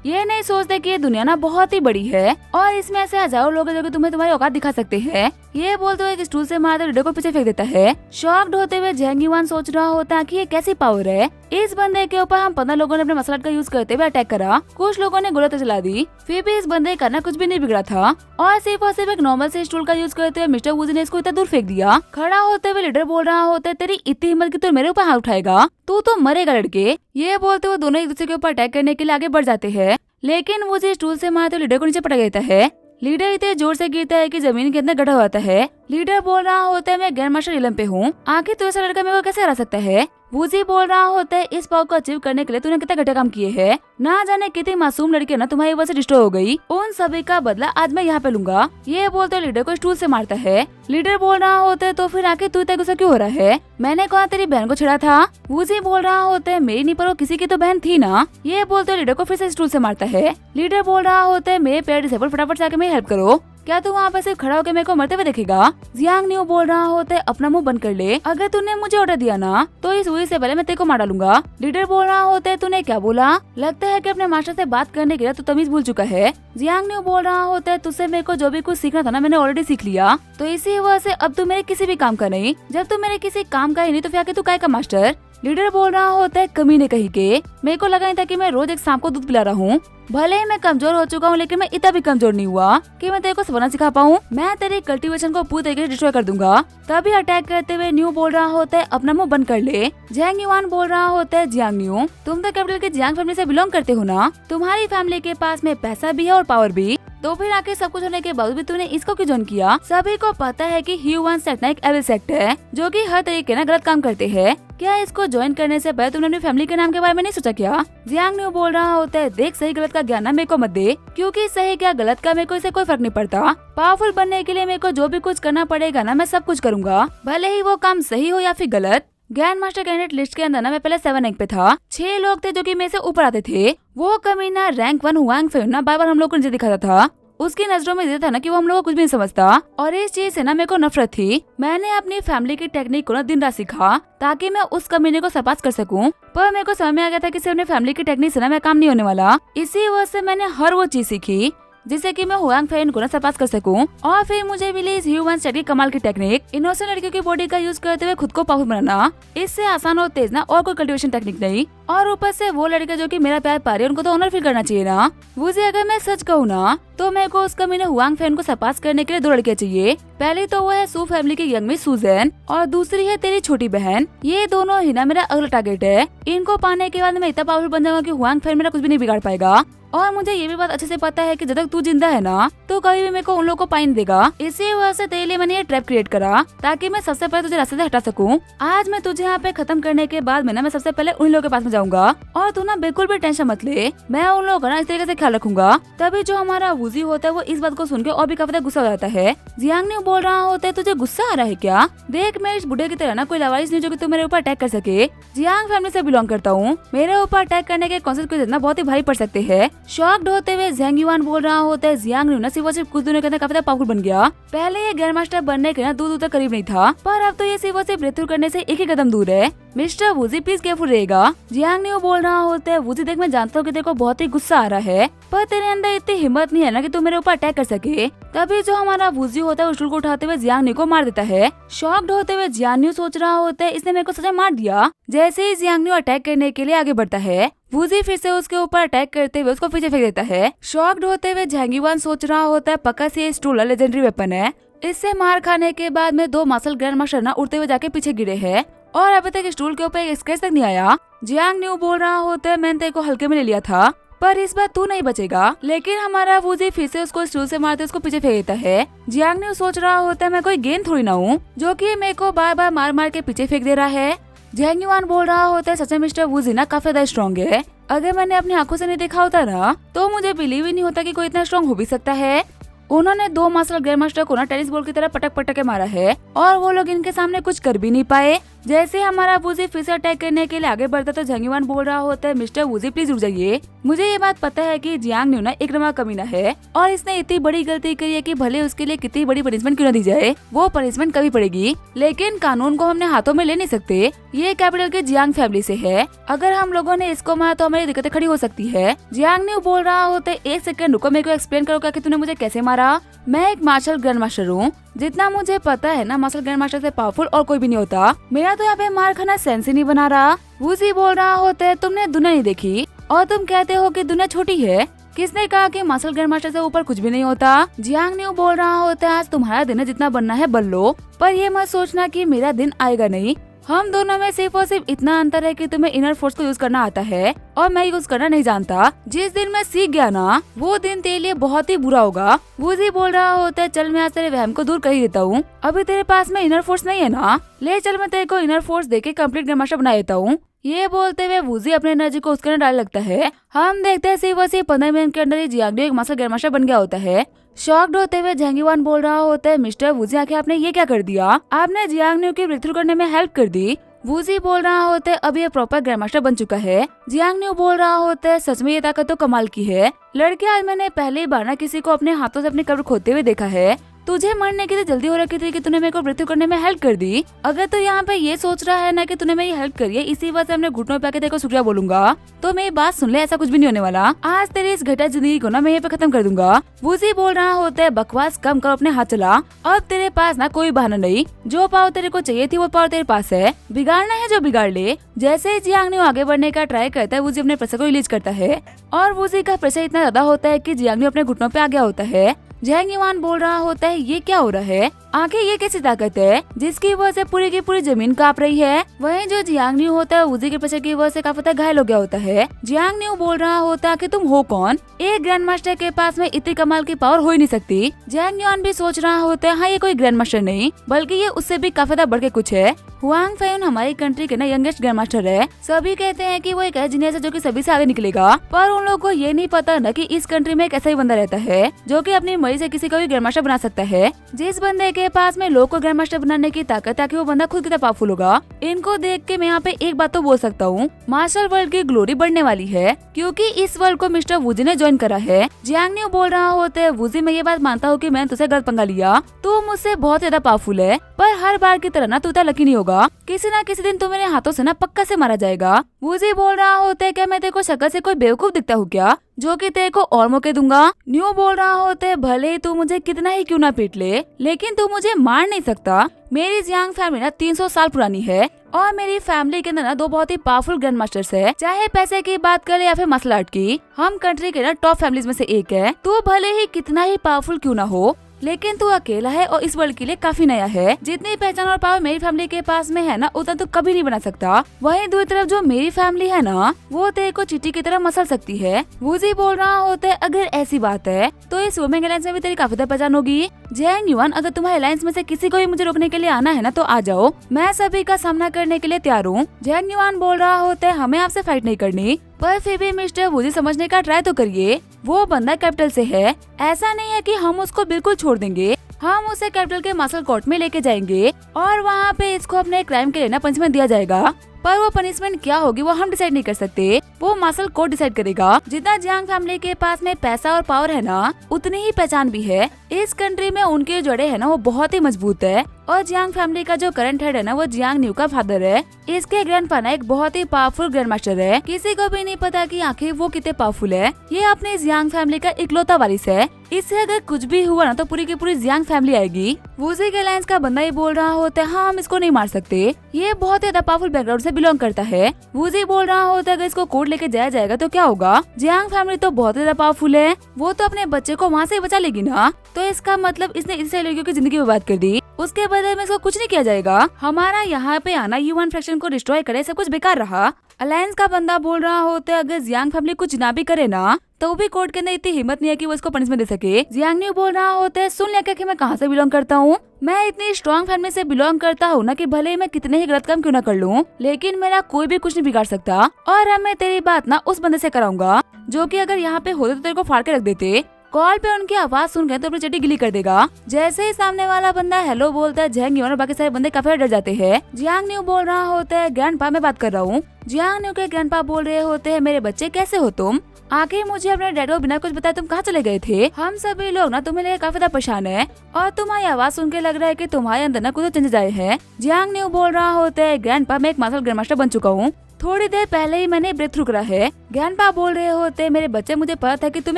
ये नहीं सोचते कि ये दुनिया ना बहुत ही बड़ी है और इसमें ऐसे हजारों लोग हैं जो कि तुम्हें तुम्हारी औकात दिखा सकते हैं। ये बोलते हुए एक स्टूल से मारते लीडर को पीछे फेंक देता है। शॉक्ड होते हुए जेंग युआन सोच रहा होता है कि ये कैसी पावर है, इस बंदे के ऊपर हम 15 लोगों ने अपने मसलट का यूज करते हुए अटैक करा, कुछ लोगों ने गोली तो चला दी, फिर भी इस बंदे का ना कुछ भी नहीं बिगड़ा था और सिर्फ एक नॉर्मल से स्टूल का यूज करते हुए मिस्टर वूजी ने इसको इतना दूर फेंक दिया। खड़ा होते हुए लीडर बोल रहा होता है तेरी इतनी हिम्मत की तू मेरे ऊपर हाथ उठाएगा, तू तो मरेगा लड़के। ये बोलते हुए दोनों एक दूसरे के ऊपर अटैक करने के लिए आगे बढ़ जाते हैं, लेकिन वूजी स्टूल से मारते लीडर को नीचे पटक देता है। लीडर इतने जोर से गिरता है कि जमीन के अंदर गड्ढा होता है। लीडर बोल रहा होता है मैं ग्रैंड मास्टर इलम पे हूँ, आखिर तू ऐसा लड़का मेरे को कैसे हरा सकता है? वूजी बोल रहा होता है इस पावर को अचीव करने के लिए तूने कितना घटिया काम किए हैं, ना जाने कितनी मासूम लड़की ना तुम्हारी वजह से डिस्ट्रॉय हो गई, उन सभी का बदला आज मैं यहाँ पे लूंगा। ये बोलते लीडर को स्टूल से मारता है। लीडर बोल रहा होता है तो फिर आके तू इतना गुस्सा क्यों हो रहा है, मैंने कहा तेरी बहन को छेड़ा था। वूजी बोल रहा होता है मेरी नहीं पर वो किसी की तो बहन थी ना। ये बोलते लीडर को फिर से स्टूल से मारता है। लीडर बोल रहा होता है मेरे पैर डिसेबल, फटाफट से आके मेरी हेल्प करो, क्या तू वहाँ पे सिर्फ खड़ा होकर मेरे को मरते हुए देखेगा? जियांग न्यू बोल रहा होता है अपना मुंह बंद कर ले, अगर तूने मुझे ऑर्डर दिया ना तो इस हुई से पहले मैं तेरे को मार डालूंगा। लीडर बोल रहा होता है तूने क्या बोला, लगता है कि अपने मास्टर से बात करने के लिए तो तमीज भूल चुका है। जियांग न्यू बोल रहा होता है तुझसे मेरे को जो भी कुछ सीखना था ना मैंने ऑलरेडी सीख लिया, तो इसी वजह से अब तू मेरे किसी भी काम का नहीं, जब तू मेरे किसी काम का ही नहीं तो फिर आके तू काय का मास्टर? लीडर बोल रहा होता है कमीने कहीं के, मेरे को लगा नहीं था कि मैं रोज एक सांप को दूध पिला रहा हूँ, भले ही मैं कमजोर हो चुका हूँ लेकिन मैं इतना भी कमजोर नहीं हुआ कि मैं तेरे को सबना सिखा पाऊँ। मैं तेरी कल्टीवेशन को पूरी तरीके से डिस्ट्रॉय कर दूंगा। तभी अटैक करते हुए न्यू बोल रहा होता है अपना मुंह बंद कर ले। जेंग युआन बोल रहा होता है जियांग न्यू तुम तो कैपिटल के जियांग फैमिली से बिलोंग करते हो ना, तुम्हारी फैमिली के पास में पैसा भी है और पावर भी, तो फिर आके सब कुछ होने के बावजूद भी तूने इसको क्यों ज्वाइन किया? सभी को पता है कि ह्यूमन सेक्ट ना एक एविल सेक्ट है जो कि हर तरीके ना गलत काम करते हैं, क्या इसको ज्वाइन करने से पहले तुमने अपनी फैमिली के नाम के बारे में नहीं सोचा क्या? जियांग न्यू बोल रहा होता है देख सही गलत का ज्ञान ना मेरे को मत दे, क्योंकि सही क्या गलत का मेरे को इससे कोई फर्क नहीं पड़ता। पावरफुल बनने के लिए मेरे को जो भी कुछ करना पड़ेगा ना मैं सब कुछ करूंगा, भले ही वो काम सही हो या फिर गलत। ग्रैंड मास्टर कैंडिडेट लिस्ट के अंदर ना मैं पहले 7 रैंक पे था, 6 लोग थे जो कि मेरे से ऊपर आते थे। वो कमीना रैंक 1 हुआंग फेन ना बार बार हम लोग को नीचे दिखाता था, उसकी नजरों में ये था ना कि वो हम लोगों को कुछ भी नहीं समझता और इस चीज से ना मेरे को नफरत थी। मैंने अपनी फैमिली की टेक्निक को ना दिन रात सीखा ताकि मैं उस कमीने को सरपास कर सकूं, पर मेरे को समझ में आ गया था कि सिर्फ अपनी फैमिली की टेक्निक से ना मैं काम नहीं होने वाला। इसी वजह से मैंने हर वो चीज सीखी जिससे कि मैं हुआंग फेन को ना सरपास कर सकूं और फिर मुझे मिली इस ह्यूमन स्टडी कमाल की टेक्निक, इनोसेंट लड़कियों की बॉडी का यूज करते हुए खुद को पावरफुल बनाना। इससे आसान और तेज ना और कोई कल्टीवेशन टेक्निक नहीं, और ऊपर से वो लड़का जो कि मेरा प्यार पा रही है उनको तो ऑनर फील करना चाहिए ना। मुझे अगर मैं सच कहूँ ना तो मेरे को उसका मैंने हुआंग फेन को सरपास करने के लिए 2 लड़कियां चाहिए। पहली तो वो है सू फैमिली की यंग मिस सुजैन और दूसरी है तेरी छोटी बहन। ये दोनों ही ना मेरा अगला टारगेट है। इनको पाने के बाद मैं इतना पावरफुल बन जाऊंगा कि हुआंग फेन मेरा कुछ भी नहीं बिगाड़ पाएगा। और मुझे ये भी बात अच्छे से पता है कि जब तक तू जिंदा है ना तो कभी भी मेरे को उन लोगों को पाइन देगा। इसी वजह से तेरे लिए मैंने ये ट्रैप क्रिएट करा ताकि मैं सबसे पहले तुझे रास्ते से हटा सकूं। आज मैं तुझे यहाँ पे खत्म करने के बाद में ना मैं सबसे पहले उन लोगों के पास में जाऊंगा और तू ना बिल्कुल भी टेंशन मत ले, मैं उन लोगों का ना इस तरीके से ख्याल रखूंगा। तभी जो हमारा वूजी होता है वो इस बात को सुन के और भी काफी गुस्सा हो जाता है। जियांग न्यू बोल रहा होता है तुझे गुस्सा आ रहा है क्या? देख मैं इस बुढ़े की तरह ना कोई लावारिस नहीं जो कि तू मेरे ऊपर अटैक कर सके। जियांग फैमिली से बिलोंग करता हूँ, मेरे ऊपर अटैक करने के कॉन्सिक्वेंसेस ना बहुत ही भारी पड़ सकते हैं। शॉक्ड होते हुए जेंग युआन बोल रहा होता है जियांग न्यू ना सिर्फ कुछ दिनों के अंदर काफी पावरफुल बन गया। पहले ये ग्रैंड मास्टर बनने के ना दूर तक करीब नहीं था, पर अब तो ये सिर्फ ब्रेक थ्रू करने से एक ही कदम दूर है। मिस्टर वूजी प्लीज केयरफुल रहेगा। जियांग न्यू बोल रहा होता है वूजी देख मैं जानता हूँ कि तेरे को बहुत ही गुस्सा आ रहा है, पर तेरे अंदर इतनी हिम्मत नहीं है ना कि तू मेरे ऊपर अटैक कर सके। तभी जो हमारा वूजी होता है उस स्टूल को उठाते हुए जियांग न्यू को मार देता है। शॉक्ड होते हुए जियांग न्यू सोच रहा होता है इसने मेरे को सजा मार दिया। जैसे ही जियांग न्यू अटैक करने के लिए आगे बढ़ता है वूजी फिर से उसके ऊपर अटैक करते हुए उसको पीछे फेंक देता है। शॉक्ड होते हुए जेंग युआन सोच रहा होता है पक्का से ये स्टूल लेजेंडरी वेपन है। इससे मार खाने के बाद में 2 मार्शल ग्रैंड मास्टर ना उड़ते हुए जाके पीछे गिरे हैं और अभी तक स्टूल के ऊपर एक स्क्रैच तक नहीं आया। जियांग न्यू बोल रहा होता है मैंने तेरे को हल्के में ले लिया था पर इस बार तू नहीं बचेगा, लेकिन हमारा वूजी फिर से उसको स्टूल से मारते उसको पीछे फेंक देता है। जियांग न्यू सोच रहा होता है मैं कोई गेंद थोड़ी ना हूँ जो कि मेरे को बार बार मार मार के पीछे फेंक दे रहा है। जेंग युआन बोल रहा होता है सच में मिस्टर वूजी ना काफी ज्यादा स्ट्रॉन्ग है, अगर मैंने अपनी आंखों से नहीं देखा होता ना तो मुझे बिलीव ही नहीं होता कि कोई इतना स्ट्रॉन्ग हो भी सकता है। उन्होंने 2 मार्शल ग्रैंड मास्टर को ना टेनिस बॉल की तरह पटक पटक के मारा है और वो लोग इनके सामने कुछ कर भी नहीं पाए। जैसे हमारा वूजी फिर से अटैक करने के लिए आगे बढ़ता तो झांग युआन बोल रहा होता है, मिस्टर वूजी प्लीज रुक जाइए। मुझे ये बात पता है कि जियांग न्यू ना एक नंबर कमीना है और इसने इतनी बड़ी गलती करी है कि भले उसके लिए कितनी बड़ी पनिशमेंट क्यों न दी जाए, वो पनिशमेंट कभी पड़ेगी। लेकिन कानून को हमने हाथों में ले नहीं सकते। ये कैपिटल के जियांग फैमिली से है, अगर हम लोगों ने इसको मारा तो हमारी दिक्कतें खड़ी हो सकती है। जियांग न्यू बोल रहा होता है, 1 सेकंड रुको, मेरे को एक्सप्लेन करो कि तूने मुझे कैसे मारा। मैं एक मार्शल ग्रैंड मास्टर हूँ, जितना मुझे पता है ना मार्शल ग्रैंड मास्टर से पावरफुल और कोई भी नहीं होता। मेरा तो यहाँ पे मार खाना सेंस ही नहीं बना रहा। वूजी बोल रहा होता है, तुमने दुनिया नहीं देखी और तुम कहते हो कि दुनिया छोटी है। किसने कहा कि मार्शल ग्रैंड मास्टर से ऊपर कुछ भी नहीं होता। जियांग न्यू बोल रहा होता है, आज तुम्हारा दिन है, जितना बनना है बन लो, पर ये मत सोचना कि मेरा दिन आएगा नहीं। हम दोनों में सिर्फ और सिर्फ इतना अंतर है कि तुम्हें इनर फोर्स को यूज करना आता है और मैं यूज करना नहीं जानता। जिस दिन मैं सीख गया ना, वो दिन तेरे लिए बहुत ही बुरा होगा। वूजी बोल रहा होता है, चल मैं आज तेरे वहम को दूर कर ही देता हूँ। अभी तेरे पास में इनर फोर्स नहीं है ना, ले चल मैं तेरे को इनर फोर्स देके कंप्लीट ग्रैंड मास्टर बना देता हूँ। ये बोलते हुए वूजी अपने एनर्जी को उसके अंदर डालने लगता है। हम देखते हैं सिर्फ और सिर्फ 15 मिनट के अंदर ही जियांग न्यू एक मास्टर ग्रैंड मास्टर बन गया होता है। शॉक्ड होते हुए झांग युआन बोल रहा होता है, मिस्टर वूजी आखिर आपने ये क्या कर दिया? आपने जियांग न्यू की ब्रेक थ्रू करने में हेल्प कर दी। वूजी बोल रहा होता है, अब ये प्रॉपर ग्रैंड मास्टर बन चुका है। जियांग न्यू बोल रहा होता है, सच में ये ताकत तो कमाल की है लड़के, आज मैंने पहली बार ना किसी को अपने हाथों से अपनी कब्र खोदते हुए देखा है। तुझे मरने की तो जल्दी हो रखी थी कि तूने मेरे को मृत्यु करने में हेल्प कर दी। अगर तू यहाँ पे ये सोच रहा है ना कि तूने मेरी हेल्प करी है, इसी वजह से हमने घुटनों पे आके तेरे को शुक्रिया बोलूंगा, तो मेरी बात सुन ले, ऐसा कुछ भी नहीं होने वाला। आज तेरी इस घटिया जिंदगी को ना मैं यहाँ पे खत्म कर दूंगा। वूजी बोल रहा होता है, बकवास कम कर, अपने हाथ चला। अब तेरे पास ना कोई बहाना नहीं, जो पावर तेरे को चाहिए थी वो पावर तेरे पास है, बिगाड़ना है जो बिगाड़ ले। जैसे ही जियांग न्यू आगे बढ़ने का ट्राई करता है, वूजी अपने प्रेशर को रिलीज करता है और वूजी का प्रेशर इतना ज्यादा होता है कि जियांग न्यू अपने घुटनों पे आ गया होता है। झांग युआन बोल रहा होता है, ये क्या हो रहा है? आखिर ये कैसी ताकत है जिसकी वजह से पूरी की पूरी जमीन कांप रही है? वहीं जो जियांग न्यू होता है, वूजी के प्रेशर की वजह से काफी घायल हो गया होता है। जियांग न्यू बोल रहा होता है कि तुम हो कौन? एक ग्रैंड मास्टर के पास में इतनी कमाल की पावर हो ही नहीं सकती। झांग युआन भी सोच रहा होता है, हाँ ये कोई ग्रैंड मास्टर नहीं बल्कि ये उससे भी काफी बढ़ के कुछ है। हुआंग फेयुन हमारी कंट्री के ना यंगेस्ट ग्रैंड मास्टर है। सभी कहते हैं कि वो एक ऐसा जीनियस है जो कि सभी से आगे निकलेगा, पर उन लोगों को ये नहीं पता न कि इस कंट्री में एक ऐसा ही बंदा रहता है जो कि अपनी मर्जी से किसी को भी ग्रैंड मास्टर बना सकता है। जिस बंदे के पास में लोग को ग्रैंड मास्टर बनाने की ताकत, ताकि वो बंदा खुद कितना पावरफुल होगा। इनको देख के मैं यहाँ पे एक बात तो बोल सकता हूँ, मार्शल वर्ल्ड की ग्लोरी बढ़ने वाली है, क्योंकि इस वर्ल्ड को मिस्टर वूजी ने ज्वाइन करा है। जियांग न्यू बोल रहा होता है, वूजी मैं ये बात मानता हूँ कि मैंने तुझसे गलत पंगा लिया, तू मुझसे बहुत ज्यादा पावरफुल है, पर हर बार की तरह ना तू इतना लकी नहीं होगा, किसी न किसी दिन तू मेरे हाथों से ना पक्का से मारा जाएगा। वूजी बोल रहा होता है, क्या मैं तेरे को शक्ल से कोई बेवकूफ दिखता हूँ क्या, जो कि तेरे को और मौके दूंगा? न्यू बोल रहा होता है, भले ही तू मुझे कितना ही क्यों ना पीट ले, लेकिन तू मुझे मार नहीं सकता। मेरी जियांग फैमिली ना 300 साल पुरानी है और मेरी फैमिली के अंदर ना 2 बहुत ही पावरफुल ग्रैंड मास्टर्स है। चाहे पैसे की बात करे या फिर मार्शल आर्ट की, हम कंट्री के ना टॉप फैमिलीज में से एक है। तू भले ही कितना ही पावरफुल क्यों ना हो, लेकिन तू अकेला है और इस वर्ल्ड के लिए काफी नया है। जितनी पहचान और पावर मेरी फैमिली के पास में है ना, उतना तू कभी नहीं बना सकता। वहीं दूसरी तरफ जो मेरी फैमिली है ना, वो तेरे को चींटी की तरह मसल सकती है। वूजी बोल रहा होता है, अगर ऐसी बात है तो इस वुमेन अलायंस में भी तेरी काफी पहचान होगी। झांग युआन, अगर तुम्हारे अलायंस में से किसी को भी मुझे रोकने के लिए आना है ना, तो आ जाओ, मैं सभी का सामना करने के लिए तैयार हूँ। झांग युआन बोल रहा होता है, हमें आपसे फाइट नहीं करनी, पर फिर भी मिस्टर वूजी समझने का ट्राई तो करिए। वो बंदा कैपिटल से है, ऐसा नहीं है कि हम उसको बिल्कुल छोड़ देंगे। हम उसे कैपिटल के मार्शल कोर्ट में लेके जाएंगे और वहाँ पे इसको अपने क्राइम के लिए ना पनिशमेंट दिया जाएगा, पर वो पनिशमेंट क्या होगी वो हम डिसाइड नहीं कर सकते, वो मार्शल कोर्ट डिसाइड करेगा। जितना जियांग फैमिली के पास में पैसा और पावर है ना, उतनी ही पहचान भी है। इस कंट्री में उनके जड़े है ना, वो बहुत ही मजबूत है और जियांग फैमिली का जो करंट हेड है ना, वो जियांग न्यू का फादर है। इसके ग्रैंडपा ना एक बहुत ही पावरफुल ग्रैंड मास्टर है। किसी को भी नहीं पता कि आखिर वो कितने पावरफुल है। ये अपने जियांग फैमिली का इकलौता वारिस है। इससे अगर कुछ भी हुआ ना, तो पूरी की पूरी जियांग फैमिली आएगी। वूजी के अलायंस का बंदा ही बोल रहा होता है, हाँ हम इसको नहीं मार सकते, ये बहुत ज्यादा पावरफुल बैकग्राउंड से बिलोंग करता है। वूजी बोल रहा होता है, अगर इसको कोर्ट लेके जाया जाएगा तो क्या होगा? जियांग फैमिली तो बहुत ज्यादा पावरफुल है, वो तो अपने बच्चे को वहाँ से बचा लेगी ना, तो इसका मतलब इसने इससे लड़कियों की जिंदगी बर्बाद कर दी, उसके बदले में इसको कुछ नहीं किया जाएगा। हमारा यहाँ पे आना युआन फ्रैक्शन को डिस्ट्रॉय करे, सब कुछ बेकार रहा। अलायंस का बंदा बोल रहा होता है, अगर जियांग फैमिली कुछ ना भी करे ना, तो भी कोर्ट के अंदर इतनी हिम्मत नहीं है कि वो इसको पनिशमेंट दे सके। जियांग न्यू बोल रहा होता है, सुन लिया क्या कि मैं कहाँ से बिलोंग करता हूँ? मैं इतनी स्ट्रॉन्ग फैमिली से बिलोंग करता हूँ ना कि भले ही मैं कितने ही गलत काम क्यों ना कर लूँ, लेकिन मेरा कोई भी कुछ नहीं बिगाड़ सकता। और अब मैं तेरी बात ना उस बंदे से कराऊंगा जो कि अगर यहाँ पे होते तो तेरे को फाड़ के रख देते। कॉल पे उनकी आवाज सुन गए तो अपनी चड्डी गिली कर देगा। जैसे ही सामने वाला बंदा हेलो बोलता है, जियांग न्यू और बाकी सारे बंदे काफी डर जाते हैं। जियांग न्यू बोल रहा होता है, ग्रैंडपा मैं बात कर रहा हूँ। जियांग न्यू के ग्रैंडपा बोल रहे होते हैं, मेरे बच्चे कैसे हो तुम? आखिर मुझे अपने डैड को बिना कुछ बताए तुम कहाँ चले गए थे? हम सभी लोग ना तुम्हें लेकर काफी ज्यादा परेशान है और तुम्हारी आवाज सुन के लग रहा है कि तुम्हारे अंदर ना कुछ चेंजेस आए हैं। जियांग न्यू बोल रहा होता है, ग्रैंडपा मैं एक मार्शल ग्रैंड मास्टर बन चुका हूँ, थोड़ी देर पहले ही मैंने ब्रेक थ्रू करा है। ग्रैंडपा बोल रहे होते, मेरे बच्चे मुझे पता था कि तुम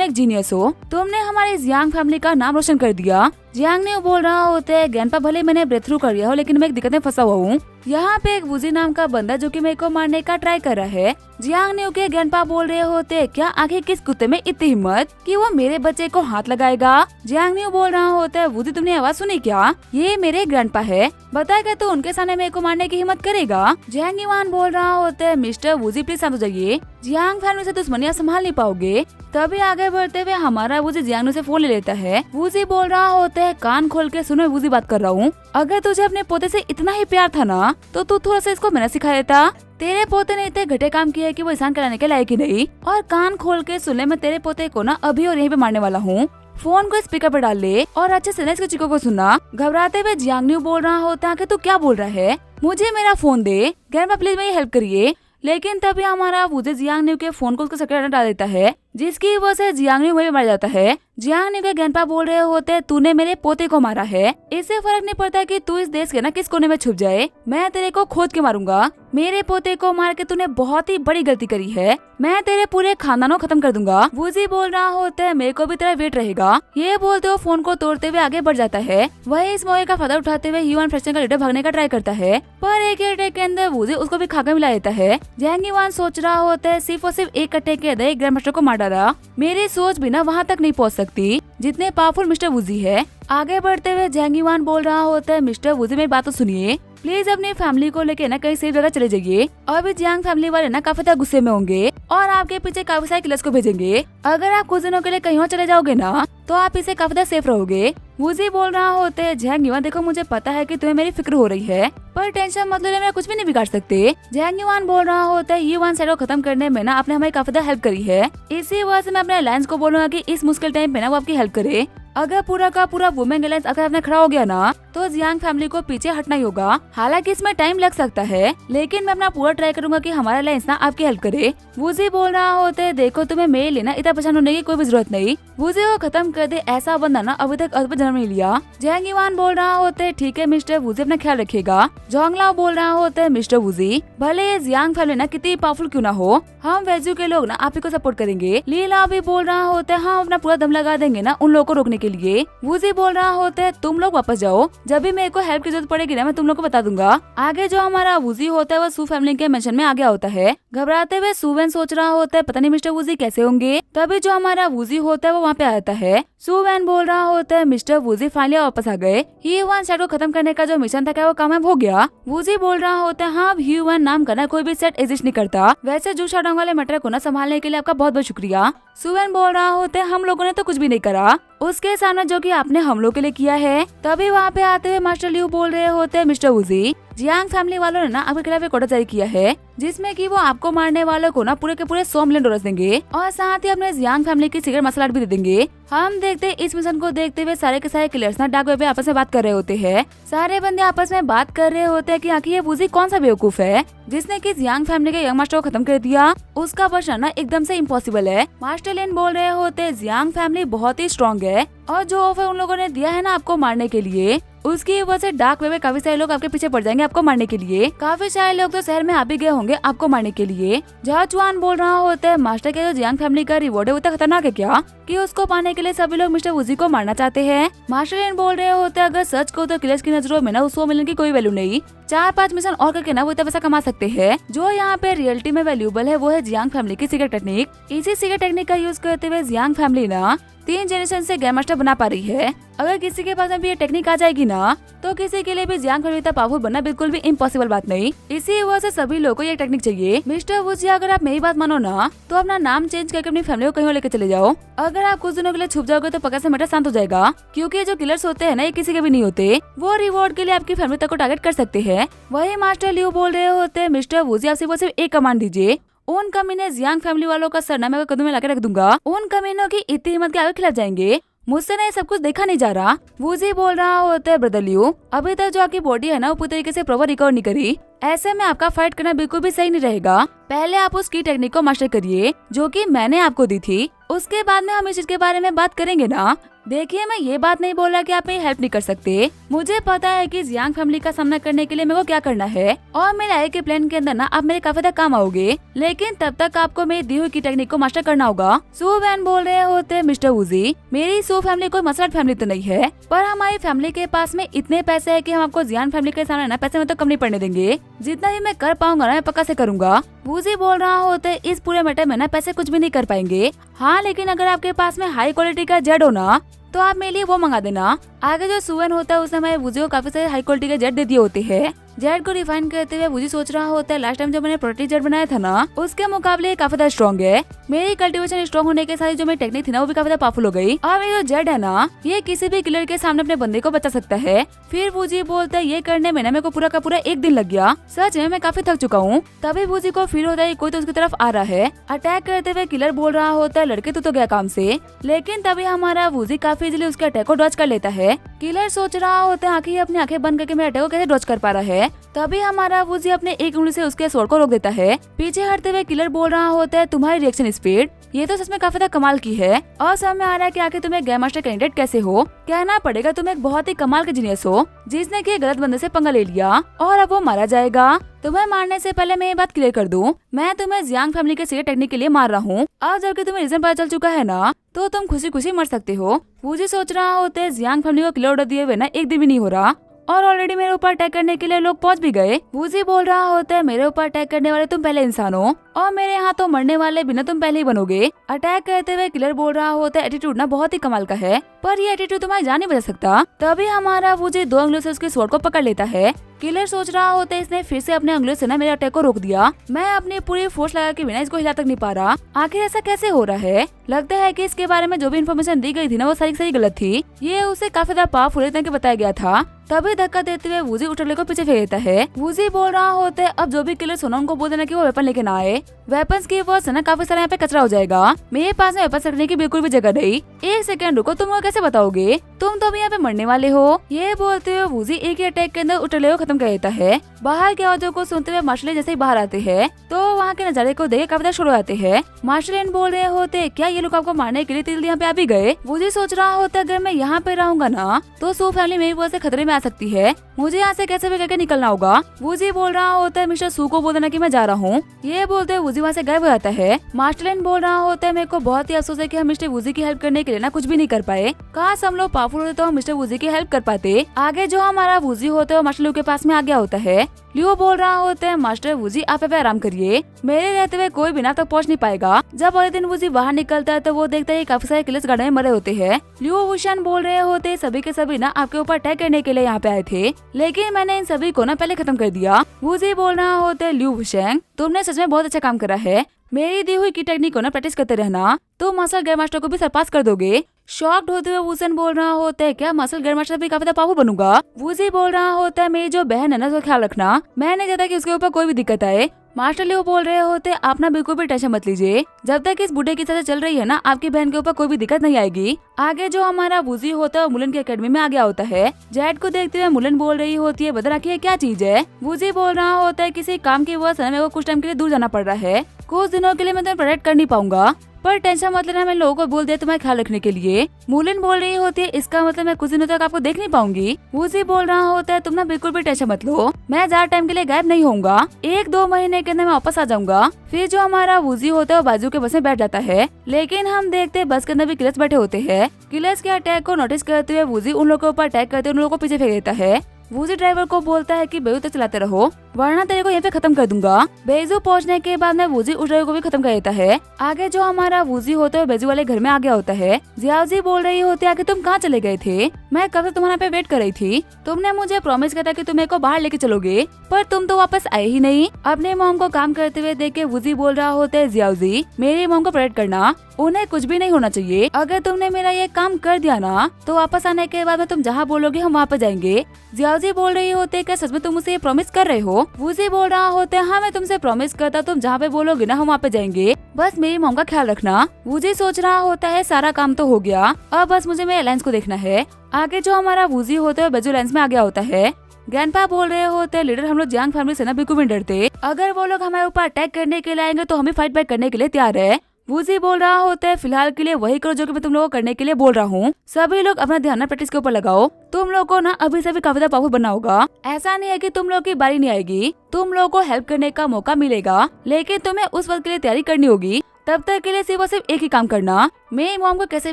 एक जीनियस हो, तुमने हमारी जियांग फैमिली का नाम रोशन कर दिया। जियांग न्यू बोल रहा होता है, ग्रैंडपा भले मैंने ब्रेक थ्रू कर लिया हो लेकिन मैं एक दिक्कत में फंसा हुआ हूँ। यहाँ पे एक वूजी नाम का बंदा जो कि मेरे को मारने का ट्राई कर रहा है। जियांग न्यू के ग्रैंडपा बोल रहे होते, क्या आखिर किस कुत्ते में इतनी हिम्मत कि वो मेरे बच्चे को हाथ लगाएगा? जियांग न्यू बोल रहा होता है, वूजी तुमने आवाज सुनी क्या? ये मेरे ग्रैंडपा है, बताएगा तो उनके सामने मेरे को मारने की हिम्मत करेगा? जियांग युआन बोल रहा होता है, मिस्टर वूजी प्लीज शांत हो जाइए, जियांग फैमिली से दुश्मनी आप संभाल नहीं पाओगे। तभी आगे बढ़ते हुए हमारा वूजी जियांग से फोन ले लेता है। वूजी बोल रहा होता है, कान खोल के सुनो, वूजी बात कर रहा हूँ। अगर तुझे अपने पोते से इतना ही प्यार था ना तो तू थोड़ा सा इसको मेहनत सिखा देता। तेरे पोते ने इतने घटे काम किए कि वो इंसान कराने के लायक ही नहीं। और कान खोल के सुन ले, मैं तेरे पोते को ना अभी और यहीं पे मारने वाला हूँ। फोन को स्पीकर पर डाल ले और अच्छे से इसके चीखों को सुनना। घबराते हुए जियांग न्यू बोल रहा होता है कि तू क्या बोल रहा है, मुझे मेरा फोन दे, ग्रैंडपा प्लीज मेरी हेल्प करिए। लेकिन तभी हमारा वूजी जियांग न्यू के फोन को उसके सेक्रेटरी डाल देता है, जिसकी वजह से जियांग न्यू वहीं मर जाता है। जियांग न्यू के ग्रैंडपा बोल रहे होते, तूने मेरे पोते को मारा है, इससे फर्क नहीं पड़ता कि तू इस देश के ना किस कोने में छुप जाए, मैं तेरे को खोद के मारूंगा। मेरे पोते को मार के तूने बहुत ही बड़ी गलती करी है, मैं तेरे पूरे खानदान को खत्म कर दूंगा। वूजी बोल रहा होता है, मेरे को भी तेरा वेट रहेगा। ये बोलते हुए फोन को तोड़ते हुए आगे बढ़ जाता है। वही इस मौके का फायदा उठाते हुए ह्यूमन फ्रैक्शन का लीडर भागने का ट्राई करता है, पर एक अटैक के अंदर वूजी उसको भी खाकर मिला देता है। जियांग युआन सोच रहा होता है, सिर्फ और सिर्फ एक अटैक के अंदर एक ग्रैंड मास्टर को मार डाला, मेरी सोच भी ना वहाँ तक नहीं पहुँच सकती जितने पावरफुल मिस्टर वूजी है। आगे बढ़ते हुए जियांग युआन बोल रहा होता है, मिस्टर वूजी मेरी बात तो सुनिए, प्लीज अपनी फैमिली को लेके ना कहीं सेफ जगह चले जाइए। अभी जियांग फैमिली वाले ना काफी ज्यादा गुस्से में होंगे और आपके पीछे काफी सारे किलर्स को भेजेंगे। अगर आप कुछ दिनों के लिए कहीं और चले जाओगे ना तो आप इसे काफी ज्यादा सेफ रहोगे। वूजी बोल रहा होते हैं, जियांग युआन देखो मुझे पता है कि तुम्हें मेरी फिक्र हो रही है, पर टेंशन मत लो, मैं कुछ भी नहीं बिगाड़ सकते। जियांग युआन बोल रहा होता है, युआन साइड को खत्म करने में ना आपने हमारी काफी ज्यादा हेल्प करी है, इसी वजह से मैं अपने अलायंस को बोलूंगा कि इस मुश्किल टाइम पे ना वो आपकी हेल्प करे। अगर पूरा का पूरा वुमेन अलायंस अगर आपने खड़ा हो गया ना तो जियांग फैमिली को पीछे हटना ही होगा। हालांकि इसमें टाइम लग सकता है लेकिन मैं अपना पूरा ट्राई करूंगा कि हमारा अलायंस ना आपकी हेल्प करे। वूजी बोल रहा होते है, देखो तुम्हें मेरे लिए ना इतना परेशान होने की कोई भी जरूरत नहीं, वूजी को खत्म कर दे, ऐसा बंदा ना अभी तक अर्थ पर जन्म नहीं लिया। जियांग युआन बोल रहा होते है, ठीक है मिस्टर वूजी अपना ख्याल रखिएगा। जोंगलाओ बोल रहा होता है, मिस्टर वूजी भले ये जियांग फैमिली ना कितनी पावरफुल क्यों ना हो, हम वेजू के लोग ना आप ही को सपोर्ट करेंगे। लीला भी बोल रहा होता है, हम अपना पूरा दम लगा देंगे ना उन लोगों को रोकने के लिए। वूजी बोल रहा होता है, तुम लोग वापस जाओ, जब भी मेरे को हेल्प की जरूरत पड़ेगी ना मैं तुम लोग को बता दूंगा। आगे जो हमारा वूजी होता है वो सू फैमिली के मेंशन में आ गया होता है। घबराते हुए सुवेन सोच रहा होता है, पता नहीं मिस्टर वूजी कैसे होंगे। तभी जो हमारा वूजी होता है वो वहाँ पे आता है। सुवेन बोल रहा होता है, मिस्टर वूजी फाइनली वापस आ गए, ह्यूमन सेट को खत्म करने का जो मिशन था क्या वो कामयाब हो गया? वूजी बोल रहा होता है, हाँ ह्यूमन नाम का ना कोई भी सेट एग्जिस्ट नहीं करता, वैसे जो शाडोंग वाले मैटर को ना संभालने के लिए आपका बहुत बहुत शुक्रिया। सुवेन बोल रहा होता है, हम लोगों ने तो कुछ भी नहीं करा उसके सामने जो कि आपने हम लोग के लिए किया है। तभी वहाँ पे आते हुए मास्टर लियू बोल रहे होते हैं, मिस्टर वूजी जियांग फैमिली वालों ने ना आपके खिलाफ एक ऑर्डर जारी किया है जिसमें कि वो आपको मारने वालों को ना पूरे के पूरे 100 मिलियन डॉलर देंगे और साथ ही अपने जियांग फैमिली की सीक्रेट मसला भी दे देंगे। हम देखते इस मिशन को देखते हुए सारे के सारे किलर्स ना डार्क वेब पे आपस में बात कर रहे होते हैं। सारे बंदे आपस में बात कर रहे होते हैं कि आखिर ये वूजी कौन सा बेवकूफ है जिसने कि जियांग फैमिली के यंग मास्टर को खत्म कर दिया, उसका बचना एकदम से इम्पॉसिबल है। मास्टर लिन बोल रहे होते हैं, जियांग फैमिली बहुत ही स्ट्रॉन्ग है और जो ऑफर उन लोगों ने दिया है ना आपको मारने के लिए उसकी वजह से डार्क वेब में काफी सारे लोग आपके पीछे पड़ जाएंगे आपको मारने के लिए। काफी सारे लोग तो शहर में आ भी गए होंगे आपको मारने के लिए। जाचुआन बोल रहा होता है, मास्टर के जो जियांग फैमिली का रिवॉर्ड है वो इतना खतरनाक है क्या कि उसको पाने के लिए सभी लोग मिस्टर वूजी को मारना चाहते हैं। मास्टर लिन बोल रहे होते हैं, अगर सच को तो किलर्स की नजरों में ना उस 100 मिलियन की कोई वैल्यू नहीं, 4-5 मिशन और करके ना वो इतना पैसा कमा सकते हैं। जो यहाँ पे रियलिटी में वैल्यूएबल है वो है जियांग फैमिली की सीक्रेट टेक्निक। इसी सीक्रेट टेक्निक का यूज करते हुए जियांग फैमिली ना 3 जनरेशन से ग्रैंड मास्टर बना पा रही है। अगर किसी के पास भी ये टेक्निक आ जाएगी ना तो किसी के लिए भी जियांग फैमिली इतना पावरफुल बनना बिल्कुल भी इम्पॉसिबल बात नहीं। इसी वजह से सभी लोगों को ये टेक्निक चाहिए। मिस्टर वूजी अगर आप मेरी बात मानो ना तो अपना नाम चेंज करके अपनी फैमिली को कहीं और लेकर चले जाओ। अगर आप कुछ दिनों के लिए छुप जाओगे तो पक्का से मैटर शांत हो जाएगा, क्योंकि जो किलर्स होते हैं ना ये किसी के भी नहीं होते, वो रिवॉर्ड के लिए आपकी फैमिली तक को टारगेट कर सकते हैं। वही मास्टर लियू बोल रहे होते हैं, मिस्टर वूजी आप सिर्फ एक कमांड दीजिए उन कमीने जियांग फैमिली वालों का सरनामा मैं कदम में लाके रख दूंगा। उन कमीनों की इतनी हिम्मत के आगे खिलाफ जाएंगे, मुझसे नहीं सब कुछ देखा नहीं जा रहा। वूजी बोल रहा होता है ब्रदर लियो, अभी तक जो आपकी बॉडी है ना वो पूरी तरीके से प्रॉपर रिकवर नहीं करी, ऐसे में आपका फाइट करना बिल्कुल भी सही नहीं रहेगा। पहले आप उस की टेक्निक को मास्टर करिए जो कि मैंने आपको दी थी, उसके बाद में हम इस चीज के बारे में बात करेंगे ना। देखिए मैं ये बात नहीं बोला कि आप मेरी हेल्प नहीं कर सकते, मुझे पता है कि जियांग फैमिली का सामना करने के लिए मेरे को क्या करना है और मेरे आगे के प्लान के अंदर ना आप मेरे काफी तक काम आओगे, लेकिन तब तक आपको मेरी दी हुई की टेक्निक को मास्टर करना होगा। सू वैन बोल रहे होते मिस्टर वूजी, मेरी सू फैमिली कोई मसलट फैमिली तो नहीं है, पर हमारी फैमिली के पास में इतने पैसे है कि हम आपको जियांग फैमिली के सामने ना पैसे में तो कम नहीं पड़ने देंगे, जितना भी मैं कर पाऊंगा ना मैं पक्का से करूंगा। वूजी बोल रहा होते इस पूरे मैटर में ना पैसे कुछ भी नहीं कर पाएंगे, हाँ लेकिन अगर आपके पास में हाई क्वालिटी का जेड हो ना तो आप मेरे लिए वो मंगा देना। आगे जो सुवन होता है उसने हमारे वूजी को काफी सारे हाई क्वालिटी के जेट दे दिए होते हैं। जेट को रिफाइन करते हुए वूजी सोच रहा होता है लास्ट टाइम जब मैंने प्रोटेक्ट जेट बनाया था ना उसके मुकाबले काफी ज्यादा स्ट्रॉन्ग है, मेरी कल्टीवेशन स्ट्रॉन्ग होने के साथ जो मेरी टेक्निक थी ना वो भी काफी ज्यादा पावरफुल हो गई और मेरी जो जेट है ना ये किसी भी किलर के सामने अपने बंदे को बचा सकता है। फिर वूजी बोलता है ये करने में ना मेरे को पूरा का पूरा एक दिन लग गया, सच में मैं काफी थक चुका हूँ। तभी वूजी को फील होता है कोई तो उसकी तरफ आ रहा है। अटैक करते हुए किलर बोल रहा होता है लड़के तो गया काम से, लेकिन तभी हमारा वूजी काफी इजीली उसके अटैक को डॉज कर लेता है। किलर सोच रहा होता है आखिर अपनी आंखें बंद करके मेरे अटैक को कैसे डॉज कर पा रहा है। तभी हमारा वूजी अपने एक उंगली से उसके स्वॉर्ड को रोक देता है। पीछे हटते हुए किलर बोल रहा होता है तुम्हारी रिएक्शन स्पीड ये तो सच में काफी ज्यादा कमाल की है और समझ में आ रहा है कि आखिर तुम्हें गेम मास्टर कैंडिडेट कैसे हो। कहना पड़ेगा तुम एक बहुत ही कमाल के जीनियस हो जिसने कि गलत बंदे से पंगा ले लिया और अब वो मारा जाएगा। तुम्हें मारने से पहले मैं ये बात क्लियर कर दूं, मैं तुम्हें जियांग फैमिली के सीक्रेट टेक्निक के लिए मार रहा हूँ और जबकि तुम्हें रीजन पता चल चुका है ना तो तुम खुशी खुशी मर सकते हो। वूजी सोच रहा होता है जियांग फैमिली को क्लियर ऑर्डर दिए हुए ना एक दिन भी नहीं हो रहा और ऑलरेडी मेरे ऊपर अटैक करने के लिए लोग पहुंच भी गए। वूजी बोल रहा होता है मेरे ऊपर अटैक करने वाले तुम पहले इंसान हो और मेरे यहाँ तो मरने वाले बिना तुम पहले ही बनोगे। अटैक करते हुए किलर बोल रहा होता है एटीट्यूड ना बहुत ही कमाल का है पर ये एटीट्यूड तुम्हारी जान नहीं बचा सकता। तभी हमारा वूजी 2 उंगलियों से उसके स्वॉर्ड को पकड़ लेता है। किलर सोच रहा होता है इसने फिर से अपने उंगलियों से ना मेरे अटैक को रोक दिया, मैं अपनी पूरी फोर्स लगा के बिना इसको हिला तक नहीं पा रहा, आखिर ऐसा कैसे हो रहा है। लगता है कि इसके बारे में जो भी इन्फॉर्मेशन दी गई थी ना वो सारी सही गलत थी, ये उसे काफी ज्यादा पावरफुल इतना कि बताया गया था। तभी धक्का देते हुए वूजी उठले को पीछे फेंक देता है। वूजी बोल रहा होता है अब जो भी किलर सुना उनको बोल देना कि वो वेपन लेके ना आए, वेपन्स की वर्ड्स ना काफी सारे यहाँ पे कचरा हो जाएगा, मेरे पास में वेपन रखने की बिल्कुल भी जगह नहीं। एक सेकंड रुको, तुम वो कैसे बताओगे, तुम तो अभी यहाँ पे मरने वाले हो। ये बोलते हुए वूजी एक ही अटैक के अंदर उठले को खत्म कर देता है। बाहर की आवाजों को सुनते हुए मार्शल जैसे ही बाहर आते हैं तो वहाँ के नजारे को देख काफी शुरू आते हैं। मार्शल बोल रहे होते क्या ये लोग आपको मारने के लिए तिल यहाँ पे आ भी गए। वूजी सोच रहा होता अगर मैं यहाँ पे रहूंगा ना तो सू फैमिली मेरी वजह से खतरे में आ सकती है, मुझे यहाँ से कैसे भी करके निकलना होगा। वूजी बोल रहा होता है मिस्टर सू को बोल देना कि मैं जा रहा हूँ। ये बोलते हुए वूजी वहाँ से गायब हो जाता है। मार्शल बोल रहा होता है मेरे को बहुत ही अफसोस है कि हम मिस्टर वूजी की हेल्प करने के लिए ना कुछ भी नहीं कर पाए, काश हम लोग पावरफुल होते तो हम मिस्टर वूजी की हेल्प कर पाते। आगे जो हमारा वूजी होता है मार्शल के पास में आ गया होता है। लियो बोल रहा होता है मास्टर वूजी आप पे आराम करिए, मेरे रहते हुए कोई बिना तक पहुंच नहीं पाएगा। जब अगले दिन वूजी बाहर निकलता है तो वो देखता है काफी सारे किलर्स गार्डन में मरे होते हैं। लियो वुशन बोल रहे होते सभी के सभी ना आपके ऊपर अटैक करने के लिए यहाँ पे आए थे, लेकिन मैंने इन सभी को ना पहले खत्म कर दिया। वूजी बोल रहा होता है लियो वुशन तुमने सच में बहुत अच्छा काम करा है, मेरी दी हुई की टेक्निक को ना प्रैक्टिस करते रहना तो मसल ग्रैंड मास्टर को भी सरपास कर दोगे। शॉक्ड होते हुए वूसन बोल रहा होता है क्या मसल ग्रैंड मास्टर भी काफी ज्यादा पावरफुल बनूंगा। वूजी बोल रहा होता है मेरी जो बहन है ना उसका ख्याल रखना, मैं नहीं चाहता कि उसके ऊपर कोई भी दिक्कत आए। मास्टर लियो बोल रहे होते आप ना बिल्कुल भी टेंशन मत लीजिए, जब तक इस बूढ़े की तरह चल रही है ना आपकी बहन के ऊपर कोई भी दिक्कत नहीं आएगी। आगे जो हमारा वूजी होता है मुलन की एकेडमी में आ गया होता है। जेड को देखते हुए मुलन बोल रही होती है बता रखिए क्या चीज है। वूजी बोल रहा होता है किसी काम की वजह से मेरे को कुछ टाइम के लिए दूर जाना पड़ रहा है, कुछ दिनों के लिए मैं तुम्हें प्रोटेक्ट कर नहीं पाऊंगा, पर टेंशन मत लेना, मैं लोगों को बोल दिया तुम्हारा ख्याल रखने के लिए। मुलिन बोल रही होती है इसका मतलब मैं कुछ दिनों तक आपको देख नहीं पाऊंगी। वूजी बोल रहा होता है तुम ना बिल्कुल भी टेंशन मत लो, मैं ज्यादा टाइम के लिए गायब नहीं होऊंगा, 1-2 महीने के अंदर मैं वापस आ जाऊंगा। फिर जो हमारा वूजी होता है वो बाजू के बस में बैठ जाता है, लेकिन हम देखते हैं बस के अंदर भी किलर्स बैठे होते हैं। किलर्स के अटैक को नोटिस करते हुए वूजी उन लोगों के ऊपर अटैक करते हुए उन लोगों को पीछे फेंक देता है। वूजी ड्राइवर को बोलता है कि बेजू तक चलाते रहो वरना तेरे को यहाँ पे खत्म कर दूंगा। बेजू पहुंचने के बाद में वूजी उस ड्राइवर को भी खत्म कर देता है। आगे जो हमारा वूजी होता है बेजू वाले घर में आ गया होता है। जियाओजी बोल रही होती है कि तुम कहाँ चले गए थे, मैं कब से तुम्हारे पे वेट कर रही थी, तुमने मुझे प्रॉमिस किया था कि तुम मेरे को बाहर लेके चलोगे पर तुम तो वापस आए ही नहीं। अपने मॉम को काम करते हुए देख के वूजी बोल रहा होता है जियाओजी मेरी मॉम को प्रोटेक्ट करना, उन्हें कुछ भी नहीं होना चाहिए, अगर तुमने मेरा ये काम कर दिया ना तो वापस आने के बाद में तुम जहाँ बोलोगे हम वहाँ पे जाएंगे। जियाओजी रॉजी बोल रही होते क्या सच में तुम मुझसे ये प्रॉमिस कर रहे हो? वूजी बोल रहा होते हाँ मैं तुमसे प्रॉमिस करता, तुम जहाँ पे बोलोगे ना हम वहाँ पे जाएंगे, बस मेरी मॉम का ख्याल रखना। वूजी सोच रहा होता है सारा काम तो हो गया, अब बस मुझे मेरे अलायंस को देखना है। आगे जो हमारा वूजी होता है बेजू अलायंस में आ गया होता है। ग्रैंडपा बोल रहे होते लीडर हम लोग जियांग फैमिली से ना बिल्कुल भी नहीं डरते, अगर वो लोग हमारे ऊपर अटैक करने के लिए आएंगे तो हम फाइट बैक करने के लिए तैयार है। वूजी बोल रहा होता है फिलहाल के लिए वही करो जो कि मैं तुम लोगों को करने के लिए बोल रहा हूँ। सभी लोग अपना ध्यान प्रैक्टिस के ऊपर लगाओ। तुम लोग को ना अभी से भी काफी ज्यादा पावरफुल बनना होगा। ऐसा नहीं है कि तुम लोग की बारी नहीं आएगी, तुम लोगों को हेल्प करने का मौका मिलेगा, लेकिन तुम्हें उस वक्त के लिए तैयारी करनी होगी। तब तक के लिए सिर्फ और सिर्फ एक ही काम करना, मेरी मॉम को कैसे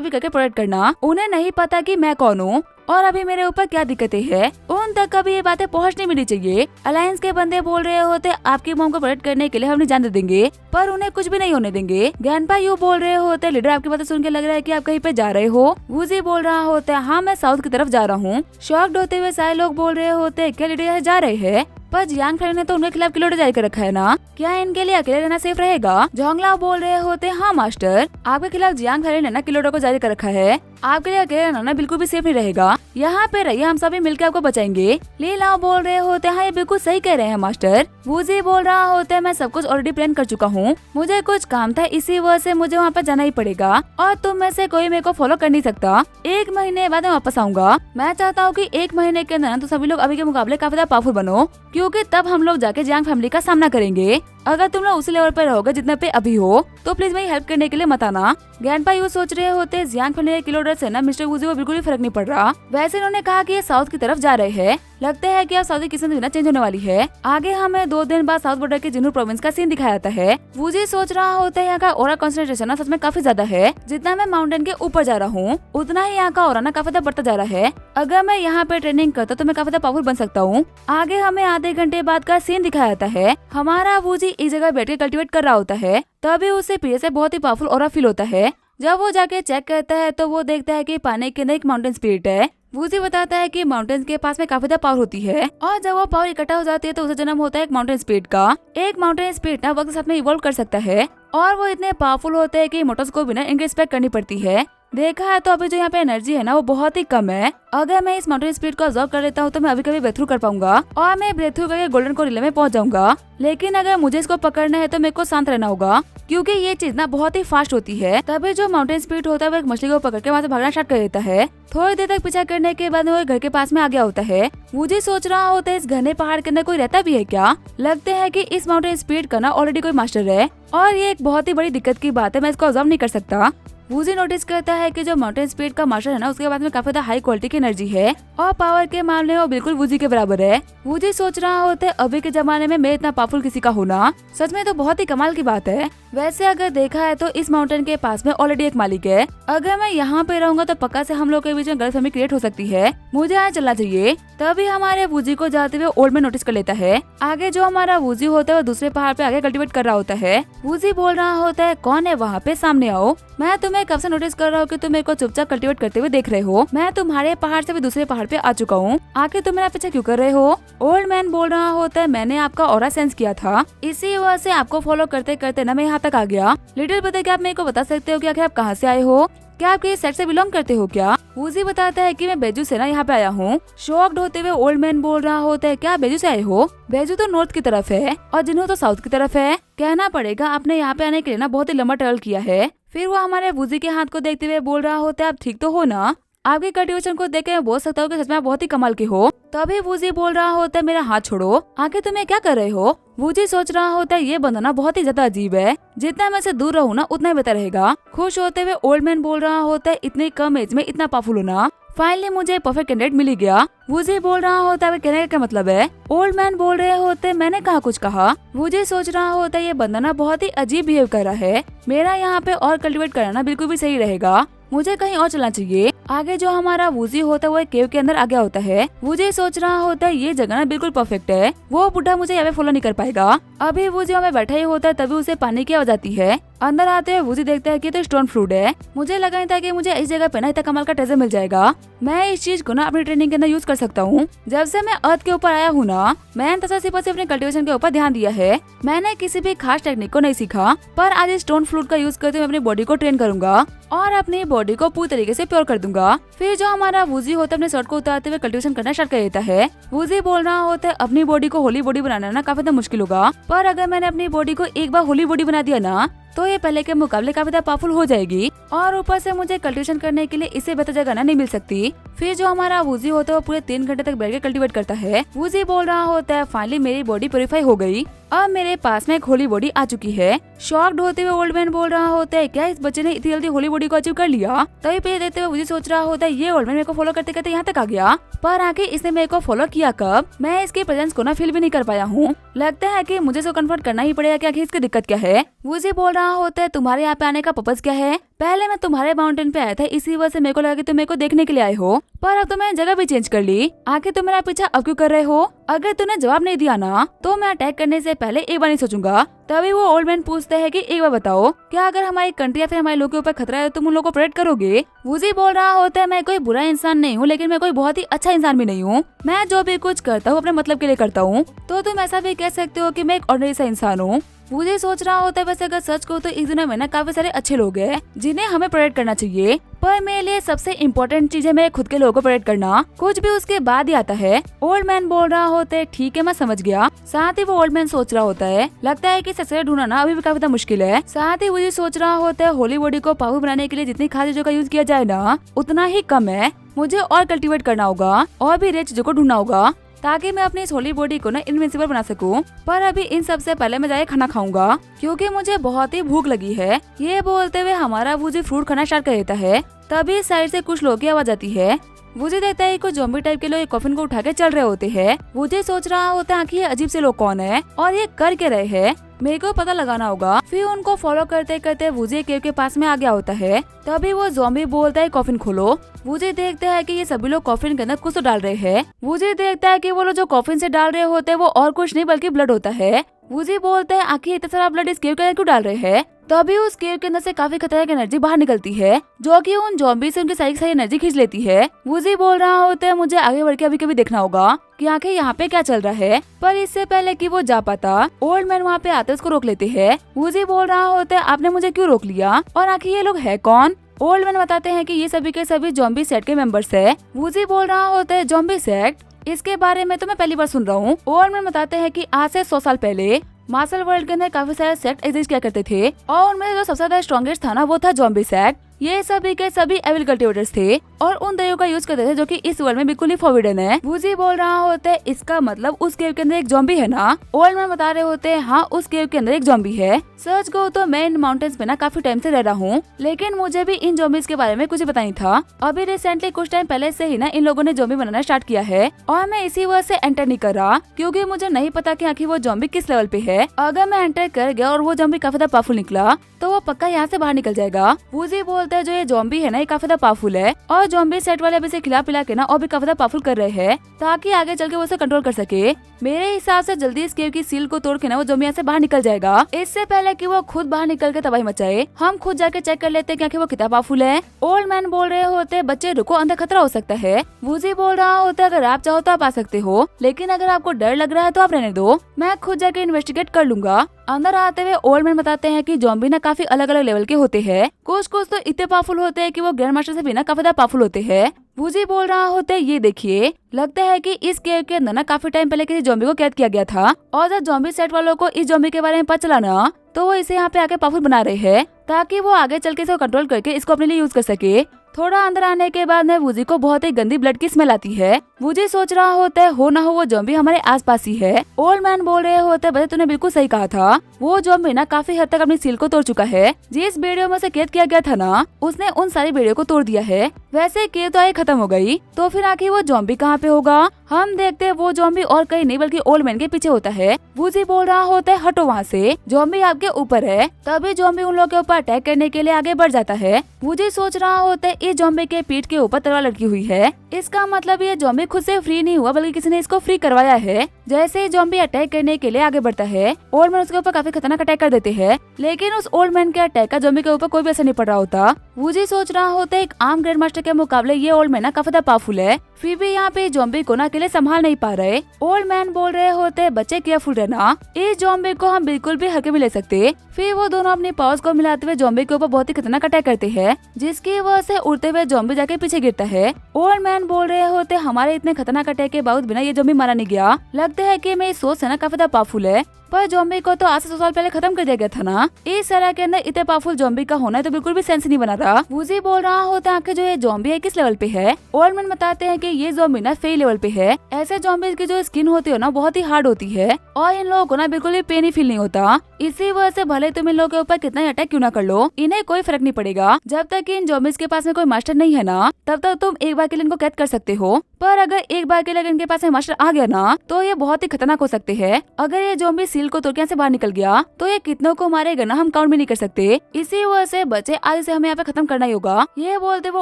भी करके प्रोटेक्ट करना। उन्हें नहीं पता कि मैं कौन हूँ और अभी मेरे ऊपर क्या दिक्कतें हैं, उन तक कभी ये बातें पहुँचनी मिलनी चाहिए। अलायंस के बंदे बोल रहे होते आपकी मॉम को प्रोटेक्ट करने के लिए हम नहीं जाने देंगे, पर उन्हें कुछ भी नहीं होने देंगे। ग्रैंडपा यू बोल रहे होते लीडर आपकी बातें सुन के लग रहा है कि आप कहीं पे जा रहे हो। वूजी बोल रहा होता है हाँ मैं साउथ की तरफ जा रहा हूँ। शॉक्ड होते हुए सारे लोग बोल रहे होते क्या लीडर यहाँ जा रहे हैं? पर जियांग फैमिली ने तो उनके खिलाफ किलो जारी कर रखा है ना, क्या इनके लिए अकेले रहना सेफ रहेगा? जोंगलाओ बोल रहे होते हाँ मास्टर, आपके खिलाफ जियांग फैमिली ने ना किलो को जारी कर रखा है, आपके लिए अकेले रहना बिल्कुल भी सेफ नहीं रहेगा। यहाँ पे रहिए, हम सभी मिलकर आपको बचाएंगे। लीलाओ बोल रहे होते हाँ ये बिल्कुल सही कह रहे हैं मास्टर। वूजी बोल रहा होता है मैं सब कुछ ऑलरेडी प्लान कर चुका हूँ, मुझे कुछ काम था इसी वजह से मुझे वहाँ पर जाना ही पड़ेगा और तुम में से कोई मेरे को फॉलो कर नहीं सकता। 1 महीने बाद मैं वापस आऊंगा। मैं चाहता हूँ कि 1 महीने के अंदर तो सभी लोग अभी के मुकाबले काफी ज्यादा पावरफुल बनो, क्योंकि तब हम लोग जाके जियांग फैमिली का सामना करेंगे। अगर तुम लोग उसी लेवल पर रहोगे जितने पे अभी हो तो प्लीज मेरी हेल्प करने के लिए मत आना। ग्रैंडपा यू सोच रहे होते जियांग फैमिली के किलो से ना मिस्टर वूजी को बिल्कुल भी फर्क नहीं पड़ रहा। वैसे इन्होंने कहा कि ये साउथ की तरफ जा रहे हैं, लगता है कि अब साउथ की किस्मत भी ना चेंज होने वाली है। आगे हमें 2 दिन बाद साउथ बॉर्डर के जिन्हू प्रोविंस का सीन दिखाया जाता है। वूजी सोच रहा होता है यहाँ का ऑरा कंसंट्रेशन ना सच में काफी ज्यादा है, जितना मैं माउंटेन के ऊपर जा रहा हूँ उतना ही यहाँ का ऑरा ना काफी ज्यादा बढ़ता जा रहा है। अगर मैं यहाँ पे ट्रेनिंग करता तो मैं काफी ज्यादा पावरफुल बन सकता हूँ। आगे हमें आधे घंटे बाद का सीन दिखाया जाता है। हमारा वूजी इस जगह बैठ के कल्टिवेट कर रहा होता है, तभी उसे पीछे से बहुत ही पावरफुल ऑरा फील होता है। जब वो जाके चेक करता है तो वो देखता है कि पानी के अंदर एक माउंटेन स्पिरिट है। वूजी बताता है कि माउंटेन्स के पास में काफी ज्यादा पावर होती है और जब वो पावर इकट्ठा हो जाती है तो उसे जन्म होता है एक माउंटेन स्पिरिट का। एक माउंटेन स्पिरिट ना वक्त के साथ में इवॉल्व कर सकता है और वो इतने पावरफुल होते हैं कि मोटर्स को भी ना इनकी रिस्पेक्ट करनी पड़ती है। देखा है तो अभी जो यहाँ पे एनर्जी है ना वो बहुत ही कम है। अगर मैं इस माउंटेन स्पिरिट को ऑब्जर्व कर लेता हूँ तो मैं अभी कभी ब्रेक थ्रू कर पाऊंगा और मैं ब्रेक थ्रू करके गोल्डन कोरिल्ला में पहुंच जाऊंगा। लेकिन अगर मुझे इसको पकड़ना है तो मेरे को शांत रहना होगा, क्योंकि ये चीज ना बहुत ही फास्ट होती है। तभी जो माउंटेन स्पिरिट होता है वो एक मछली को पकड़ के वहाँ से भागना स्टार्ट कर देता है। थोड़ी देर तक पीछा करने के बाद वो घर के पास में आ गया होता है। मुझे सोच रहा होता है इस घने पहाड़ के अंदर कोई रहता भी है क्या? लगते है कि इस माउंटेन स्पिरिट का ना ऑलरेडी कोई मास्टर है और ये एक बहुत ही बड़ी दिक्कत की बात है, मैं इसको ऑब्जर्व नहीं कर सकता। वूजी नोटिस करता है कि जो माउंटेन स्पिरिट का मास्टर है ना उसके पास में काफी ज्यादा हाई क्वालिटी की एनर्जी है और पावर के मामले में वो बिल्कुल वूजी के बराबर है। वूजी सोच रहा होता है अभी के जमाने में मैं इतना पावरफुल किसी का होना सच में तो बहुत ही कमाल की बात है। वैसे अगर देखा है तो इस माउंटेन के पास में ऑलरेडी एक मालिक है। अगर मैं यहाँ पे रहूंगा तो पक्का से हम लोग के बीच में गलतफहमी क्रिएट हो सकती है, मुझे यहाँ चलना चाहिए। तभी हमारे वूजी को जाते हुए ओल्ड मैन नोटिस कर लेता है। आगे जो हमारा वूजी होता है वो दूसरे पहाड़ पे आगे कल्टीवेट कर रहा होता है। वूजी बोल रहा होता है कौन है वहाँ पे, सामने आओ। मैं तुम्हें कब से नोटिस कर रहा हूँ कि तुम मेरे को चुपचाप कल्टीवेट करते हुए देख रहे हो। मैं तुम्हारे पहाड़ से भी दूसरे पहाड़ पे आ चुका हूँ, आके तुम मेरा पीछे क्यों कर रहे हो? ओल्ड मैन बोल रहा होता है मैंने आपका ऑरा सेंस किया था, इसी वजह से आपको फॉलो करते करते ना मैं यहाँ तक आ गया। लिटिल पता क्या आप मेरे को बता सकते हो कि आखिर आप कहाँ से आए हो? क्या आप किसी सेट से बिलोंग करते हो क्या? वूजी बताता है कि मैं बेजू से ना यहाँ पे आया हूँ। शॉक्ड होते हुए ओल्ड मैन बोल रहा होता है क्या आप बेजू से आए हो? बेजू तो नॉर्थ की तरफ है और जिन्हों तो साउथ की तरफ है। कहना पड़ेगा आपने यहाँ पे आने के लिए ना बहुत ही लंबा ट्रैवल किया है। फिर वो हमारे वूजी के हाथ को देखते हुए बोल रहा होता है आप ठीक तो हो ना? आपके कल्टीवेशन को देख के मैं बोल सकता हूँ कि सच में आप बहुत ही कमाल के हो। तभी वूजी बोल रहा होता है मेरा हाथ छोड़ो, आखिर तुम्हें क्या कर रहे हो? वूजी सोच रहा होता है ये बंदा ना बहुत ही ज्यादा अजीब है, जितना मैं से दूर रहूँ ना उतना ही बेहतर रहेगा। खुश होते हुए ओल्ड मैन बोल रहा होता है इतनी कम एज में इतना पावरफुल होना, फाइनली मुझे परफेक्ट कैंडिडेट मिल ही गया। वूजी बोल रहा होता है कहने का मतलब है? ओल्ड मैन बोल रहे होते मैंने कहा कुछ कहा। वूजी सोच रहा होता है ये बंदा ना बहुत ही अजीब बिहेव कर रहा है, मेरा यहाँ पे और कल्टीवेट कराना बिल्कुल भी सही रहेगा, मुझे कहीं और चलना चाहिए। आगे जो हमारा वूजी होता है वो एक केव के अंदर आ गया होता है। वूजी सोच रहा होता है ये जगह ना बिल्कुल परफेक्ट है, वो बुढ़ा मुझे यहाँ पे फॉलो नहीं कर पाएगा। अभी वूजी वहाँ पे बैठा ही होता है तभी उसे पानी की आवाज आती है। अंदर आते हुए वूजी देखता है कि तो स्टोन फ्रूट है। मुझे लगा नहीं था कि मुझे इस जगह पे ना इतना कमाल का ट्रेजर मिल जाएगा। मैं इस चीज को ना अपनी ट्रेनिंग के अंदर यूज कर सकता हूँ। जब से मैं अर्थ के ऊपर आया हूँ ना मैंने सिर्फ अपने कल्टीवेशन के ऊपर ध्यान दिया है। मैंने किसी भी खास टेक्निक को नहीं सीखा, पर आज स्टोन फ्रूट का यूज करते हुए अपनी बॉडी को ट्रेन करूंगा और अपनी बॉडी को पूरी तरीके से प्योर कर दूंगा। करूंगा। फिर जो हमारा वूजी होता है अपने शर्ट को उतारते हुए कल्टीवेशन करना स्टार्ट कर देता है। वूजी बोल रहा होता है अपनी बॉडी को होली बॉडी बनाना ना काफी मुश्किल होगा, पर अगर मैंने अपनी बॉडी को एक बार होली बॉडी बना दिया ना तो ये पहले के मुकाबले काफी ज्यादा पावरफुल हो जाएगी और ऊपर से मुझे कल्टीवेशन करने के लिए इससे बेहतर जगह ना नहीं मिल सकती। फिर जो हमारा वूजी होता है वो पूरे 3 घंटे तक बैठ के कल्टीवेट करता है। वूजी बोल रहा होता है फाइनली मेरी बॉडी प्योरीफाई हो गई, अब मेरे पास में एक होली बॉडी आ चुकी है। शॉक्ड होते हुए ओल्ड मैन बोल रहा होता है क्या इस बच्चे ने इतनी जल्दी होली बॉडी को अचीव कर लिया। तभी पे देखते हुए वूजी सोच रहा होता है ये ओल्ड मैन मेरे को फॉलो करते करते यहाँ तक आ गया, पर आखिर इसने मेरे को फॉलो किया कब? मैं इसके प्रेजेंस को ना फील भी नहीं कर पाया हूँ। लगता है कि मुझे इसको कन्फर्ट करना ही पड़ेगा कि आखिर इसकी दिक्कत क्या है। वूजी बोल रहा होता है तुम्हारे यहाँ पे आने का पर्पस क्या है? पहले मैं तुम्हारे माउंटेन पे आया था, इसी वजह से मेरे को लगा कि तुम मेरे को देखने के लिए आए हो, पर अब तो मैंने जगह भी चेंज कर ली। आखिर तुम मेरा पीछा अब क्यों कर रहे हो? अगर तूने जवाब नहीं दिया ना तो मैं अटैक करने से पहले एक बार नहीं सोचूंगा। तभी वो ओल्ड मैन पूछते हैं कि एक बार बताओ क्या अगर हमारी कंट्री या फिर हमारे लोगों के ऊपर खतरा है तो तुम उन लोगों को प्रोटेक्ट करोगे? वूजी बोल रहा होता है मैं कोई बुरा इंसान नहीं हूँ, लेकिन मैं कोई बहुत ही अच्छा इंसान भी नहीं हूँ। मैं जो भी कुछ करता हूँ अपने मतलब के लिए करता हूँ, तो तुम ऐसा भी कह सकते हो कि मैं एक ऑर्डिनरी सा इंसान हूँ। वूजी सोच रहा होता है वैसे अगर सच को तो इस दुनिया में ना काफी सारे अच्छे लोग हैं जिन्हें हमें प्रोटेक्ट करना चाहिए, पर मेरे लिए सबसे इम्पोर्टेंट चीज है मेरे खुद के लोगों को प्रोटेक्ट करना, कुछ भी उसके बाद ही आता है। ओल्ड मैन बोल रहा होता है ठीक है मैं समझ गया। साथ ही वो ओल्ड मैन सोच रहा होता है लगता है कि सक्सेस ढूंढना ना अभी भी काफी मुश्किल है। साथ ही वूजी सोच रहा होता है होली बॉडी को पावरफुल बनाने के लिए जितनी खास चीजों का यूज किया जाए ना उतना ही कम है। मुझे और कल्टीवेट करना होगा और भी रेयर चीजों को ढूंढना होगा ताकि मैं अपनी इस होली बॉडी को ना इनविंसिबल बना सकूं। पर अभी इन सब से पहले मैं जाके खाना खाऊंगा क्योंकि मुझे बहुत ही भूख लगी है। ये बोलते हुए हमारा वूजी फ्रूट खाना स्टार्ट कर देता है। तभी साइड से कुछ लोगों की आवाज आती है। वूजी देखता है कुछ ज़ॉम्बी टाइप के लोग एक कॉफिन को उठा के चल रहे होते हैं। वूजी सोच रहा होता है आखिर ये अजीब से लोग कौन है और ये कर के रहे हैं, मेरे को पता लगाना होगा। फिर उनको फॉलो करते करते वूजी केव के पास में आ गया होता है। तभी वो ज़ॉम्बी बोलता है कॉफिन खोलो। वूजी देखता है कि ये सभी लोग कॉफिन के अंदर कुछ तो डाल रहे हैं। वूजी देखता है कि वो लोग जो कॉफिन से डाल रहे होते हैं वो और कुछ नहीं बल्कि ब्लड होता है। वूजी बोलता है आखिर इतना सारा ब्लड इस केव के अंदर क्यों डाल रहे हैं? तभी उस केव के अंदर से काफी खतरनाक एनर्जी बाहर निकलती है जो कि उन ज़ॉम्बी से उनकी सारी एनर्जी खींच लेती है। वूजी बोल रहा होता है मुझे आगे बढ़ के अभी कभी देखना होगा कि आखिर यहाँ पे क्या चल रहा है, पर इससे पहले कि वो जा पाता ओल्ड मैन वहाँ पे आते उसको रोक लेते हैं। वूजी बोल रहा होता है आपने मुझे क्यों रोक लिया और आखिर ये लोग है कौन? ओल्ड मैन बताते हैं कि ये सभी के सभी ज़ॉम्बी सेट के मेंबर्स है। वूजी बोल रहा होता है ज़ॉम्बी सेट, इसके बारे में तो मैं पहली बार सुन रहा हूँ। ओल्ड मैन बताते हैं कि आज से 100 साल पहले मार्शल वर्ल्ड के अंदर काफी सारे सेक्ट एग्जिस्ट किया करते थे और उनमें जो सबसे ज्यादा स्ट्रॉन्गेस्ट था ना वो था ज़ॉम्बी सेक्ट। ये सभी के सभी एविल कल्टीवेटर्स थे और उन दयों का यूज करते थे जो कि इस वर्ल्ड में बिल्कुल ही फॉरबिडन है। वूजी बोल रहा होता है इसका मतलब उस केव के अंदर एक ज़ॉम्बी है ना? ओल्ड मैन बता रहे होते हैं हाँ उस केव के अंदर एक ज़ॉम्बी है। सच को तो मैं इन माउंटेन्स में ना काफी टाइम से रह रहा हूँ, लेकिन मुझे भी इन ज़ॉम्बीज के बारे में कुछ पता नहीं था। अभी रिसेंटली कुछ टाइम पहले से ही ना इन लोगों ने ज़ॉम्बी बनाना स्टार्ट किया है और मैं इसी वजह से एंटर नहीं कर रहा क्योंकि मुझे नहीं पता कि आखिर वो ज़ॉम्बी किस लेवल पे है। अगर मैं एंटर कर गया और वो ज़ॉम्बी काफी ज्यादा पावरफुल निकला तो वो पक्का यहाँ से बाहर निकल जाएगा। वूजी बोलता है जो ये ज़ॉम्बी है ना ये काफी ज्यादा पावरफुल है और ज़ॉम्बी सेट वाले अभी से खिला पिला के ना और भी काफी ज्यादा पावरफुल कर रहे हैं ताकि आगे चल के वो उसे कंट्रोल कर सके। मेरे हिसाब से जल्दी इस केव की सील को तोड़ के ना वो ज़ॉम्बी यहाँ से बाहर निकल जाएगा। इससे पहले कि वो खुद बाहर निकल के तबाही मचाए हम खुद जाके चेक कर लेते हैं कि वो कितना पावरफुल है। ओल्ड मैन बोल रहे होते बच्चे रुको अंदर खतरा हो सकता है। वूजी बोल रहा होता है अगर आप चाहो तो आप आ सकते हो, लेकिन अगर आपको डर लग रहा है तो आप रहने दो, मैं खुद जाके इन्वेस्टिगेट कर लूंगा। अंदर आते हुए ओल्ड मैन बताते हैं कि ज़ॉम्बी ना काफी अलग अलग लेवल के होते हैं। कुछ तो इतने पावरफुल होते हैं कि वो ग्रैंड मास्टर से भी ना काफी ज्यादा पावरफुल होते हैं। वूजी बोल रहा होता है ये देखिए लगता है कि इस केव के अंदर ना काफी टाइम पहले किसी ज़ॉम्बी को कैद किया गया था और जब ज़ॉम्बी सेट वालों को इस ज़ॉम्बी के बारे में पता चला ना तो वो इसे यहाँ पे आके पावरफुल बना रहे हैं ताकि वो आगे चल के इसे कंट्रोल करके इसको अपने लिए यूज कर सके। थोड़ा अंदर आने के बाद में वूजी को बहुत ही गंदी ब्लड की स्मेल आती है। वूजी सोच रहा होता है हो ना हो वो ज़ॉम्बी हमारे आसपास ही है। ओल्ड मैन बोल रहे होते बच्चे तूने बिल्कुल सही कहा था, वो ज़ॉम्बी ना काफी हद तक अपनी सील को तोड़ चुका है। जिस बेड़ियों में से कैद किया गया था ना उसने उन सारी बेड़ियों को तोड़ दिया है। वैसे केव तो आगे खत्म हो गई तो फिर आखिर वो ज़ॉम्बी कहाँ पे होगा? हम देखते हैं वो ज़ॉम्बी और कहीं नहीं बल्कि ओल्ड मैन के पीछे होता है। वूजी बोल रहा होता है हटो वहाँ से, ज़ॉम्बी आपके ऊपर है। तभी ज़ॉम्बी उन लोगों के ऊपर अटैक करने के लिए आगे बढ़ जाता है। वूजी सोच रहा होता है इस ज़ॉम्बी के पीठ के ऊपर तलवार लटकी हुई है, इसका मतलब ये ज़ॉम्बी खुद से फ्री नहीं हुआ बल्कि किसी ने इसको फ्री करवाया है। जैसे ही ज़ॉम्बी अटैक करने के लिए आगे बढ़ता है ओल्ड मैन उसके ऊपर काफी खतरनाक अटैक कर देते हैं, लेकिन उस ओल्ड मैन के अटैक का ज़ॉम्बी के ऊपर कोई भी असर नहीं पड़ रहा होता। वूजी सोच रहा होता है एक आम ग्रैंड मास्टर के मुकाबले ये ओल्ड मैन काफी ज्यादा पावरफुल है, फिर भी यहाँ पे ज़ॉम्बी को ना अकेले संभाल नहीं पा रहे। ओल्ड मैन बोल रहे होते बच्चे केयरफुल रहना, इस ज़ॉम्बी को हम बिल्कुल भी हल्के में ले सकते सकते। फिर वो दोनों अपनी पावर्स को मिलाते हुए ज़ॉम्बी के ऊपर बहुत ही खतरनाक अटैक करते हैं, जिसकी वजह से उड़ते हुए ज़ॉम्बी जाके पीछे गिरता है। ओल्ड मैन बोल रहे होते हमारे इतने खतरनाक अटैक के बावजूद बिना ये ज़ॉम्बी मारा नहीं गया। लगता है कि मेरी सोच से ना काफी ज्यादा पावरफुल है, पर ज़ॉम्बी को तो आज से 100 साल पहले खत्म कर दिया गया था ना। इस तरह के अंदर इतने पावरफुल ज़ॉम्बी का होना तो बिल्कुल भी सेंस नहीं बना रहा। वूजी बोल रहा होता है आखिर जो ये ज़ॉम्बी है किस लेवल पे है। ओल्ड मैन बताते हैं कि ये ज़ॉम्बी ना फेल लेवल पे है। ऐसे ज़ॉम्बी की जो स्किन होती है ना बहुत ही हार्ड होती है और इन लोगों को ना बिल्कुल भी पेन ही फील नहीं होता। इसी वजह से भले तुम इन लोगों के ऊपर कितना ही अटैक क्यों ना कर लो, इन्हें कोई फर्क नहीं पड़ेगा। जब तक इन ज़ॉम्बीज़ के पास में कोई मास्टर नहीं है ना, तब तक तुम एक बार के लिए इनको कैद कर सकते हो। पर अगर एक बार के लिए इनके पास में मास्टर आ गया ना, तो ये बहुत ही खतरनाक हो सकते हैं। अगर ये ज़ॉम्बी सील को तोड़ के से बाहर निकल गया तो ये कितनों को मारेगा ना, हम काउंट भी नहीं कर सकते। इसी वजह से बच्चे आज से हमें यहाँ पे खत्म करना ही होगा। ये बोलते वो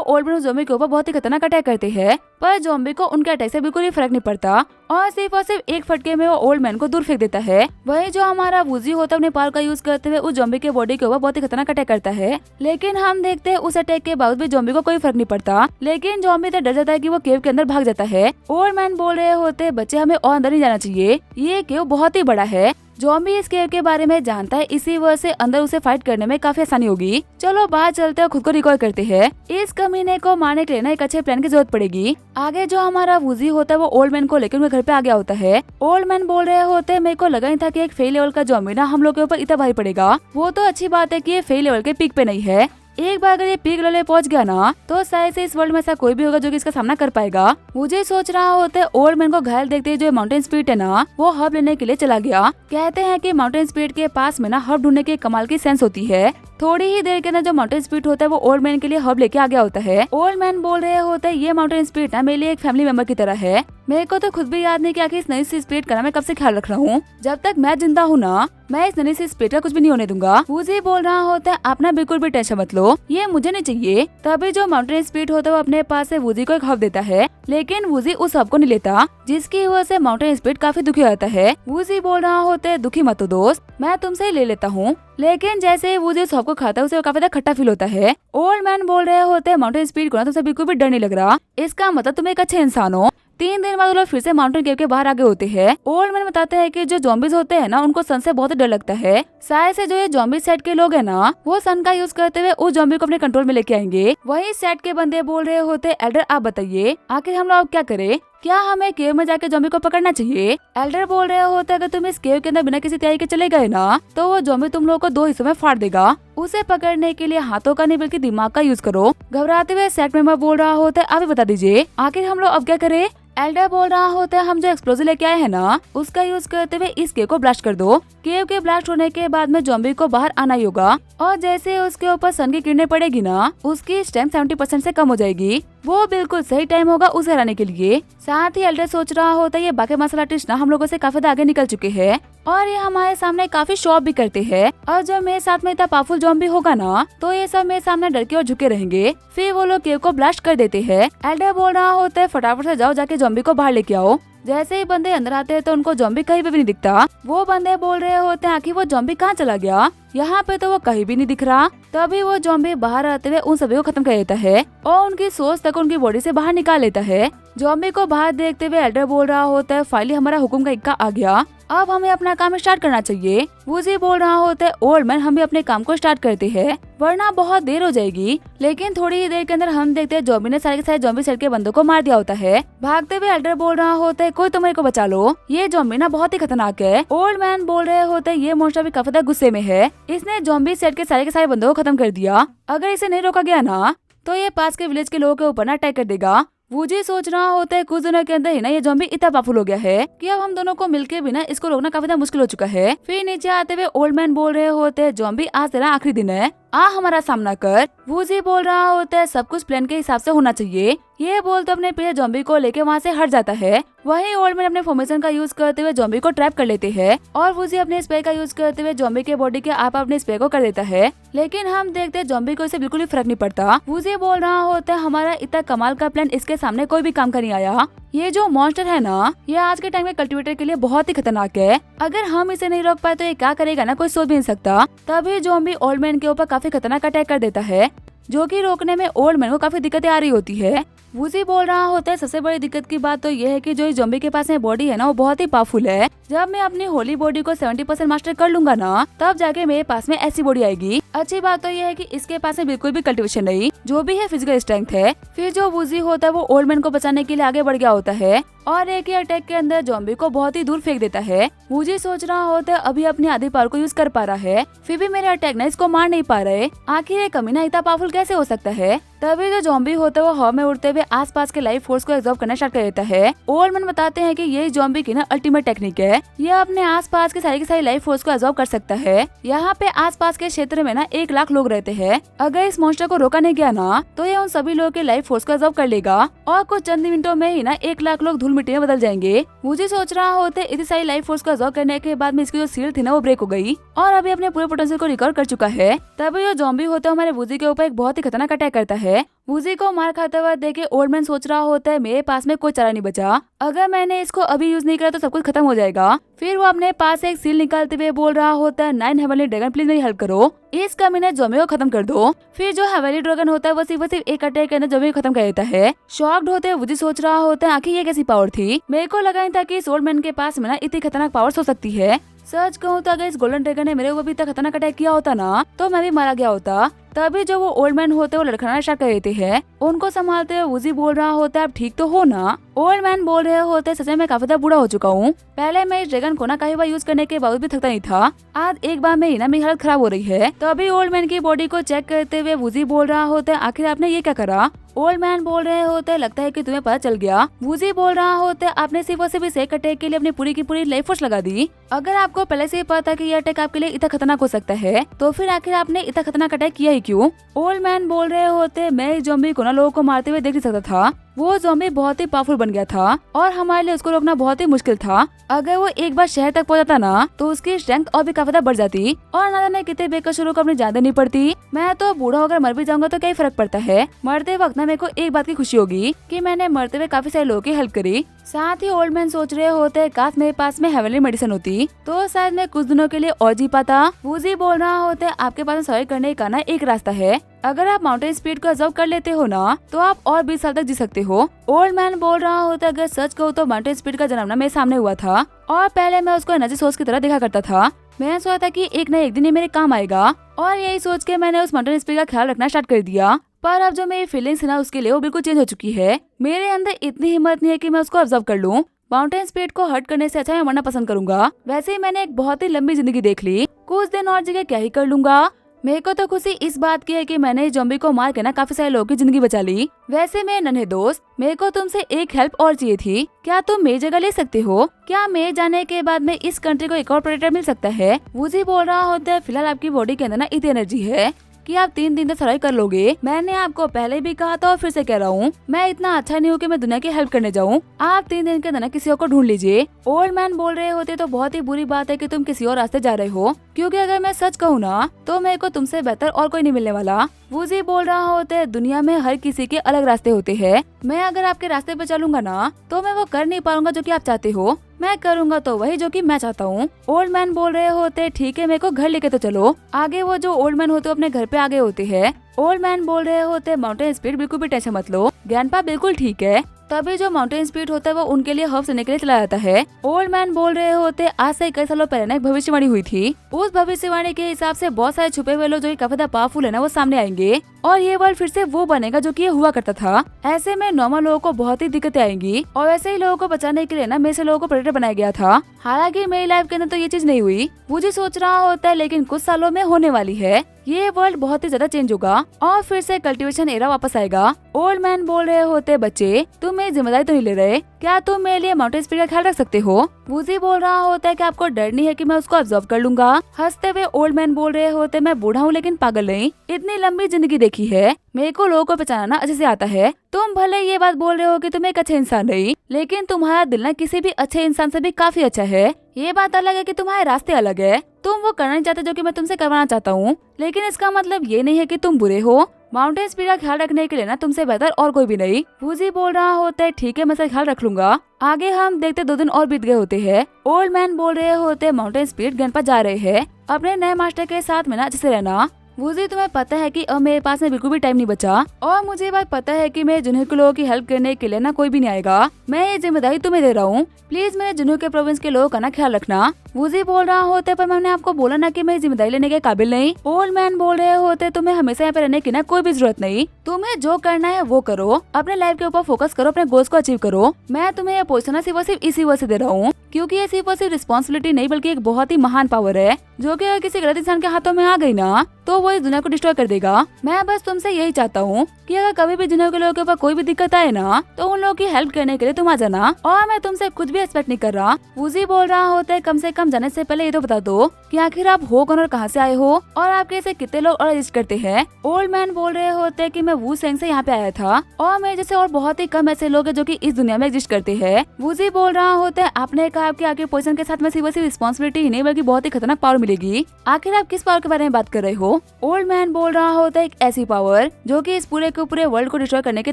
ओल्ड मैन ज़ॉम्बी के ऊपर बहुत ही खतरनाक अटैक करते हैं, पर ज़ॉम्बी को उनके अटैक से बिल्कुल ही फर्क नहीं पड़ता और सिर्फ एक फटके में वो ओल्ड मैन को दूर फेंक देता है। वही जो हमारा वूजी होता है अपने पावर का यूज करते हुए उस ज़ॉम्बी के बॉडी के ऊपर बहुत ही खतरनाक अटैक करता है, लेकिन हम देखते हैं उस अटैक के बावजूद भी ज़ॉम्बी को कोई फर्क नहीं पड़ता। लेकिन ज़ॉम्बी तो डर जाता है कि वो केव के अंदर भाग जाता है। ओल्ड मैन बोल रहे होते बच्चे हमें और अंदर नहीं जाना चाहिए, ये केव बहुत ही बड़ा है। ज़ॉम्बी इस केव के बारे में जानता है, इसी वजह से अंदर उसे फाइट करने में काफी आसानी होगी। चलो बाहर चलते हैं, खुद को रिकॉल करते हैं। इस कमीने को मारने के लिए ना एक अच्छे प्लान की जरूरत पड़ेगी। आगे जो हमारा वूजी होता है वो ओल्ड मैन को लेकर उनके घर पे आ गया होता है। ओल्ड मैन बोल रहे होते मेरे को लगा नहीं था कि एक फेल लेवल का ज़ॉम्बी ना हम लोग के ऊपर इतना भारी पड़ेगा। वो तो अच्छी बात है कि ये फेल लेवल के पीक पे नहीं है। एक बार अगर ये पीक लेवल पहुंच गया ना, तो शायद से इस वर्ल्ड में ऐसा कोई भी होगा जो कि इसका सामना कर पाएगा। मुझे सोच रहा होता है ओल्ड मैन को घायल देखते ही जो माउंटेन स्पिरिट है ना, वो हब लेने के लिए चला गया। कहते हैं कि माउंटेन स्पिरिट के पास में ना हब ढूंढने की कमाल की सेंस होती है। थोड़ी ही देर के अंदर जो माउंटेन स्पिरिट होता है वो ओल्ड मैन के लिए हब लेके आ गया होता है। ओल्ड मैन बोल रहे होते हैं ये माउंटेन स्पिरिट ना मेरे लिए एक फैमिली मेंबर की तरह है। मेरे को तो खुद भी याद नहीं कि आखिर इस नई सी स्पिरिट का मैं कब से ख्याल रख रहा हूँ। जब तक मैं जिंदा हूँ ना, मैं इस नई सी स्पिरिट का कुछ भी नहीं होने दूंगा। वूजी बोल रहा होता है आप ना बिल्कुल भी टेंशन मत लो, ये मुझे नहीं चाहिए। तभी जो माउंटेन स्पिरिट होता है वो अपने पास से वूजी को एक हब देता है, लेकिन वूजी उस हब को नहीं लेता, जिसकी वजह से माउंटेन स्पिरिट काफी दुखी होता है। वूजी बोल रहा होता है दुखी मत हो दोस्त, मैं तुमसे ही ले लेता हूँ। लेकिन जैसे ही वूजी उस हब को खाता है उसे काफी खट्टा फील होता है। ओल्ड मैन बोल रहे होते हैं माउंटेन स्पिरिट को ना तुमसे बिल्कुल भी डर नहीं लग रहा, इसका मतलब तुम एक अच्छे इंसान हो। 3 दिन बाद वो लोग फिर से माउंटेन केव के बाहर आगे होते हैं। ओल्ड मैन बताते हैं कि जो ज़ॉम्बीज होते हैं ना उनको सन से बहुत डर लगता है। शायद से जो ये ज़ॉम्बी सेट के लोग हैं ना, वो सन का यूज करते हुए उस ज़ॉम्बी को अपने कंट्रोल में लेके आएंगे। वही सेट के बंदे बोल रहे होते एल्डर आप बताइए आखिर हम लोग क्या करें, क्या हमें केव में जाके ज़ॉम्बी को पकड़ना चाहिए। एल्डर बोल रहे होते अगर तुम इस केव के अंदर बिना किसी तैयारी के चले गए ना, तो वो ज़ॉम्बी तुम लोगों को 2 हिस्सों में फाड़ देगा। उसे पकड़ने के लिए हाथों का नहीं बल्कि दिमाग का यूज करो। घबराते हुए सेट मेंबर बोल रहा होता है आप ही बता दीजिए आखिर हम लोग अब क्या करें। एल्डर बोल रहा होता है हम जो एक्सप्लोजिव लेके आए हैं ना, उसका यूज करते हुए इस केव को ब्लास्ट कर दो। केव के ब्लास्ट होने के बाद में ज़ॉम्बी को बाहर आना ही होगा और जैसे उसके ऊपर सन की किरणें पड़ेगी ना, उसकी स्ट्रेंथ 70% से कम हो जाएगी। वो बिल्कुल सही टाइम होगा उसे हराने के लिए। साथ ही एल्डर सोच रहा होता है ये बाकी मार्शल आर्टिस्ट ना हम लोगों से काफी आगे निकल चुके हैं और ये हमारे सामने काफी शो ऑफ भी करते हैं। और जब मेरे साथ में इतना पावरफुल ज़ॉम्बी होगा ना, तो ये सब मेरे सामने डर के और झुके रहेंगे। फिर वो लोग केव को ब्लास्ट कर देते हैं। एल्डर बोल रहा होता है फटाफट से जाओ जाके ज़ॉम्बी को बाहर लेके आओ। जैसे ही बंदे अंदर आते हैं तो उनको ज़ॉम्बी कहीं पे भी नहीं दिखता। वो बंदे बोल रहे होते हैं आखिर वो ज़ॉम्बी कहाँ चला गया, यहाँ पे तो वो कहीं भी नहीं दिख रहा। तभी वो ज़ॉम्बी बाहर आते हुए उन सभी को खत्म कर देता है और उनकी सोच तक उनकी बॉडी से बाहर निकाल लेता है। ज़ॉम्बी को बाहर देखते हुए एल्डर बोल रहा होता है फाइनली हमारा हुक्म का इक्का आ गया, अब हमें अपना काम स्टार्ट करना चाहिए। वूजी बोल रहा होता है ओल्ड मैन हम भी अपने काम को स्टार्ट करते हैं वरना बहुत देर हो जाएगी। लेकिन थोड़ी ही देर के अंदर हम देखते हैं ज़ॉम्बी ने सारे के सारे ज़ॉम्बी सेट के बंदों को मार दिया होता है। भागते हुए एल्डर बोल रहा होता है कोई तो मेरे को बचा लो, ये ज़ॉम्बी ना बहुत ही खतरनाक है। ओल्ड मैन बोल रहे होते हैं ये मॉन्स्टर भी काफी ज्यादा गुस्से में है, इसने ज़ॉम्बी सेट के सारे बंदों को खत्म कर दिया। अगर इसे नहीं रोका गया ना, तो ये पास के विलेज के लोगों के ऊपर ना अटैक कर देगा। वूजी सोच रहा होता है कुछ दिनों के अंदर ही ना ये ज़ॉम्बी इतना पावरफुल हो गया है कि अब हम दोनों को मिलके भी ना इसको रोकना काफी ज्यादा मुश्किल हो चुका है। फिर नीचे आते हुए ओल्ड मैन बोल रहे होते हैं ज़ॉम्बी आज तेरा आखिरी दिन है, आ हमारा सामना कर। वूजी बोल रहा होता है सब कुछ प्लान के हिसाब से होना चाहिए। ये बोलते अपने पीछे ज़ॉम्बी को लेके वहाँ से हट जाता है। वहीं ओल्ड मैन अपने फॉर्मेशन का यूज करते हुए ज़ॉम्बी को ट्रैप कर लेते हैं और वूजी अपने स्प्रे का यूज करते हुए ज़ॉम्बी के बॉडी के आप अपने स्प्रे को कर देता है। लेकिन हम देखते हैं ज़ॉम्बी को इसे बिल्कुल भी फर्क नहीं पड़ता। वूजी बोल रहा होता है हमारा इतना कमाल का प्लान इसके सामने कोई भी काम का नहीं आया। ये जो मॉन्स्टर है ना, ये आज के टाइम में कल्टीवेटर के लिए बहुत ही खतरनाक है। अगर हम इसे नहीं रोक पाए तो ये क्या करेगा ना, कोई सोच भी नहीं सकता। तभी ज़ॉम्बी ओल्ड मैन के ऊपर काफी खतरनाक अटैक कर देता है, जो कि रोकने में ओल्ड मैन को काफी दिक्कतें आ रही होती है। वूजी बोल रहा होता है सबसे बड़ी दिक्कत की बात तो यह है कि जो इस ज़ॉम्बी के पास में बॉडी है ना वो बहुत ही पावरफुल है। जब मैं अपनी होली बॉडी को 70% मास्टर कर लूंगा ना तब जाके मेरे पास में ऐसी बॉडी आएगी। अच्छी बात तो यह है कि इसके पास में बिल्कुल भी कल्टिवेशन नहीं, जो भी है फिजिकल स्ट्रेंथ है। फिर जो वूजी होता है वो ओल्ड मैन को बचाने के लिए आगे बढ़ गया होता है और एक ही अटैक के अंदर ज़ॉम्बी को बहुत ही दूर फेंक देता है। वूजी सोच रहा होता है अभी अपनी आधी पावर को यूज कर पा रहा है, फिर भी मेरे अटैक ना इसको मार नहीं पा रहे। आखिर ये कमीना इतना पावरफुल कैसे हो सकता है। तभी जो ज़ॉम्बी होता है वो हवा में उड़ते हुए आसपास के लाइफ फोर्स को एब्जॉर्ब करना स्टार्ट कर देता है। ओल्ड मैन बताते हैं कि ये ज़ॉम्बी की ना अल्टीमेट टेक्निक है, ये अपने आसपास के सारी की सारी लाइफ फोर्स को एब्जॉर्ब कर सकता है। यहाँ पे आसपास के क्षेत्र में ना 1 लाख लोग रहते हैं। अगर इस मॉन्स्टर को रोका नहीं गया ना तो ये उन सभी लोगों के लाइफ फोर्स को एब्जॉर्ब कर लेगा और कुछ चंद मिनटों में ही ना 1 लाख लोग धूल मिट्टी में बदल जाएंगे। मुझे सोच रहा होते इतनी सारी लाइफ फोर्स को एब्जॉर्ब करने के बाद में इसकी जो सील थी ना वो ब्रेक हो गई और अभी अपने पूरे पोटेंशियल को रिकवर कर चुका है। तभी जो ज़ॉम्बी होता है हमारे वूजी के ऊपर एक बहुत ही खतरनाक अटैक करता है। वूजी को मार खाता हुआ देखे ओल्ड मैन सोच रहा होता है मेरे पास में कोई चारा नहीं बचा, अगर मैंने इसको अभी यूज नहीं करा तो सब कुछ खत्म हो जाएगा। फिर वो अपने पास से एक सील निकालते हुए बोल रहा होता है 9 हेवनली ड्रैगन प्लीज मेरी हेल्प करो, इस कमीने ज़ॉम्बी को खत्म कर दो। फिर जो हेवनली ड्रैगन होता है वो सिर्फ एक अटैक के अंदर ज़ॉम्बी को खत्म कर देता है। शॉक्ड होते हुए वूजी सोच रहा होता है आखिर ये कैसी पावर थी, मेरे को लगा नहीं था कि इस ओल्ड मैन के पास में ना इतनी खतरनाक पावर्स हो सकती है। सच कहूँ तो अगर इस गोल्डन ड्रैगन ने मेरे ऊपर भी इतना खतरनाक अटैक किया होता ना तो मैं भी मारा गया होता। तभी जो वो ओल्ड मैन होते हैं वो लड़खड़ाना स्टार्ट कर देते हैं। उनको संभालते हुए वूजी बोल रहा होता है आप ठीक तो हो ना। ओल्ड मैन बोल रहे होते हैं सच में मैं काफी ज्यादा बूढ़ा हो चुका हूँ, पहले मैं इस ड्रैगन को ना कई बार यूज करने के बावजूद भी थकता नहीं था, आज एक बार में ही ना मेरी हालत खराब हो रही है। तभी ओल्ड मैन की बॉडी को चेक करते हुए वूजी बोल रहा होता है आखिर आपने ये क्या करा। ओल्ड मैन बोल रहे होते हैं लगता है कि तुम्हें पता चल गया। वूजी बोल रहा होता है आपने सिर्फ और सिर्फ इस एक अटैक के लिए अपनी पूरी की पूरी लाइफ फोर्स लगा दी। अगर आपको पहले से ही पता था कि ये अटैक आपके लिए इतना खतरनाक हो सकता है तो फिर आखिर आपने इतना खतरनाक अटैक किया ही क्यों। ओल्ड मैन बोल रहे होते मैं इस ज़ॉम्बी को ना लोगों को मारते हुए देख नहीं सकता था, वो ज़ॉम्बी बहुत ही पावरफुल बन गया था और हमारे लिए उसको रोकना बहुत ही मुश्किल था। अगर वो एक बार शहर तक पहुंचा ना तो उसकी स्ट्रेंथ और भी काफी ज्यादा बढ़ जाती और ना जाने कितने बेकसूरों को अपनी जान देनी पड़ती। मैं तो बूढ़ा होकर मर भी जाऊंगा तो क्या फर्क पड़ता है, मरते वक्त ना मेरे को एक बात की खुशी होगी कि मैंने मरते हुए काफी सारे लोगों की हेल्प करी। साथ ही ओल्ड मैन सोच रहे होते काश मेरे पास में हेवनली मेडिसिन होती तो शायद मैं कुछ दिनों के लिए और जी पाता। वूजी बोल रहा होता है आपके पास सर्वाइव करने का ना एक रास्ता है, अगर आप माउंटेन स्पीड को एब्जॉर्ब कर लेते हो ना तो आप और 20 साल तक जी सकते हो। ओल्ड मैन बोल रहा होता है अगर सच कहूँ तो माउंटेन स्पीड का जन्म ना मेरे सामने हुआ था और पहले मैं उसको एनर्जी सोर्स की तरह देखा करता था। मैंने सोचा था कि एक न एक दिन ये मेरे काम आएगा और यही सोच के मैंने उस माउंटेन स्पीड का ख्याल रखना स्टार्ट कर दिया। पर अब जो मेरी फीलिंग्स है ना उसके लिए वो बिल्कुल चेंज हो चुकी है। मेरे अंदर इतनी हिम्मत नहीं है कि मैं उसको ऑब्जर्व कर लूं। माउंटेन स्पीड को हर्ट करने से अच्छा मैं मरना पसंद करूंगा। वैसे ही मैंने एक बहुत ही लंबी जिंदगी देख ली, कुछ दिन और जगह क्या ही कर लूंगा। मेरे को तो खुशी इस बात की है कि मैंने इस ज़ॉम्बी को मार के ना काफी सारे लोगों की जिंदगी बचा ली। वैसे मेरे नन्हे दोस्त मेरे को तुमसे एक हेल्प और चाहिए थी, क्या तुम मेरी जगह ले सकते हो। क्या मेरे जाने के बाद में इस कंट्री को एक और प्रेडेटर मिल सकता है। वूजी बोल रहा होता है फिलहाल आपकी बॉडी के अंदर ना इतनी एनर्जी है कि आप 3 दिन तक सर्वाइव कर लोगे। मैंने आपको पहले भी कहा था और फिर से कह रहा हूँ, मैं इतना अच्छा नहीं हूँ कि मैं दुनिया की हेल्प करने जाऊँ। आप 3 दिन के अंदर किसी और को ढूंढ लीजिए। ओल्ड मैन बोल रहे होते तो बहुत ही बुरी बात है कि तुम किसी और रास्ते जा रहे हो, क्योंकि अगर मैं सच कहूँ ना तो मेरे को तुमसे बेहतर और कोई नहीं मिलने वाला। वूजी बोल रहा होता है दुनिया में हर किसी के अलग रास्ते होते हैं, मैं अगर आपके रास्ते पे चलूंगा ना तो मैं वो कर नहीं पाऊंगा जो कि आप चाहते हो, मैं करूंगा तो वही जो कि मैं चाहता हूँ। ओल्ड मैन बोल रहे होते ठीक है मेरे को घर लेके तो चलो। आगे वो जो ओल्ड मैन होते अपने घर पे आ गए होते हैं। ओल्ड मैन बोल रहे होते माउंटेन स्पीड बिल्कुल भी टेंशन मत लो, ग्रैंडपा बिल्कुल ठीक है। तभी जो माउंटेन स्पीड होता है वो उनके लिए हर्ब लेने के लिए चला जाता है। ओल्ड मैन बोल रहे होते आज से कई सालों पहले ना एक भविष्यवाणी हुई थी, उस भविष्यवाणी के हिसाब से बहुत सारे छुपे हुए लोग जो काफी ज्यादा पावरफुल है ना वो सामने आएंगे और ये वर्ल्ड फिर से वो बनेगा जो कि ये हुआ करता था। ऐसे में नॉर्मल लोगों को बहुत ही दिक्कतें आएंगी और वैसे ही लोगों को बचाने के लिए ना मेरे से लोगों को प्रेडेटर बनाया गया था। हालांकि मेरी लाइफ के अंदर तो ये चीज नहीं हुई, मुझे सोच रहा होता है लेकिन कुछ सालों में होने वाली है। ये वर्ल्ड बहुत ही ज्यादा चेंज होगा और फिर से कल्टीवेशन एरा वापस आएगा। ओल्ड मैन बोल रहे होते बच्चे तुम मेरी जिम्मेदारी तो नहीं ले रहे, क्या तुम मेरे लिए माउंटेन स्पीड का ख्याल रख सकते हो। वूजी बोल रहा होता है कि आपको डर नहीं है कि मैं उसको ऑब्जर्व कर लूंगा। हंसते हुए ओल्ड मैन बोल रहे होते मैं बूढ़ा हूँ लेकिन पागल नहीं, इतनी लंबी जिंदगी देखी है, मेरे को लोगों को पहचानना अच्छे से आता है। तुम भले ये बात बोल रहे हो कि तुम एक अच्छे इंसान नहीं, लेकिन तुम्हारा दिल ना किसी भी अच्छे इंसान से भी काफी अच्छा है। ये बात अलग है कि तुम्हारे रास्ते अलग है, तुम वो करना नहीं चाहते जो कि मैं तुमसे करवाना चाहता हूँ, लेकिन इसका मतलब ये नहीं है कि तुम बुरे हो। माउंटेन स्पीड का ख्याल रखने के लिए ना तुमसे बेहतर और कोई भी नहीं। वूजी बोल रहा होता है ठीक है मैं इसका ख्याल रख लूंगा। आगे हम देखते 2 दिन और बीत गए होते हैं। ओल्ड मैन बोल रहे होते माउंटेन स्पीड गन पर जा रहे हैं, अपने नए मास्टर के साथ में ना अच्छे से रहना। वूजी तुम्हें पता है कि अब मेरे पास में बिल्कुल भी टाइम नहीं बचा और मुझे ये बात पता है कि मैं जुनू के लोगों की हेल्प करने के लिए ना कोई भी नहीं आएगा। मैं ये जिम्मेदारी तुम्हें दे रहा हूँ, प्लीज मेरे जुनू के प्रोविंस के लोगों का ना ख्याल रखना। वूजी बोल रहा होते पर मैंने आपको बोला ना कि मैं जिम्मेदारी लेने के काबिल नहीं। ओल्ड मैन बोल रहे होते तुम्हें हमेशा यहाँ पे रहने की ना कोई भी जरूरत नहीं, तुम्हें जो करना है वो करो, अपने लाइफ के ऊपर फोकस करो, अपने गोल्स को अचीव करो। मैं तुम्हें ये पोजीशन सिर्फ और सिर्फ इसी वजह से दे रहा हूँ क्योंकि ये सिर्फ और सिर्फ रिस्पॉन्सिबिलिटी नहीं बल्कि एक बहुत ही महान पावर है जो कि अगर किसी गलत इंसान के हाथों में आ गई ना तो वो इस दुनिया को डिस्ट्रॉय कर देगा। मैं बस तुमसे यही चाहता हूँ कि अगर कभी भी दुनिया के लोगों के ऊपर कोई भी दिक्कत आए ना तो उन लोगों की हेल्प करने के लिए तुम आ जाना। और मैं तुमसे कुछ भी एक्सपेक्ट नहीं कर रहा। वूजी बोल रहा होता है कम से कम जाने से पहले ये तो बता दो कि आखिर आप हो कौन और कहाँ से आए हो और आपके ऐसे कितने लोग और रजिस्ट करते हैं। ओल्ड मैन बोल रहे होते हैं कि मैं वू सेंग से यहाँ पे आया था और मेरे जैसे और बहुत ही कम ऐसे लोग हैं जो कि इस दुनिया में एग्जिस्ट करते हैं। वूजी बोल रहा होता है आपने कहा कि आखिर पोजीशन के साथ में सिर्फ रिस्पॉन्सिबिलिटी ही नहीं बल्कि बहुत ही खतरनाक पावर मिलेगी। आखिर आप किस पावर के बारे में बात कर रहे हो? ओल्ड मैन बोल रहा होता है एक ऐसी पावर जो कि इस पूरे के पूरे वर्ल्ड को डिस्ट्रॉय करने की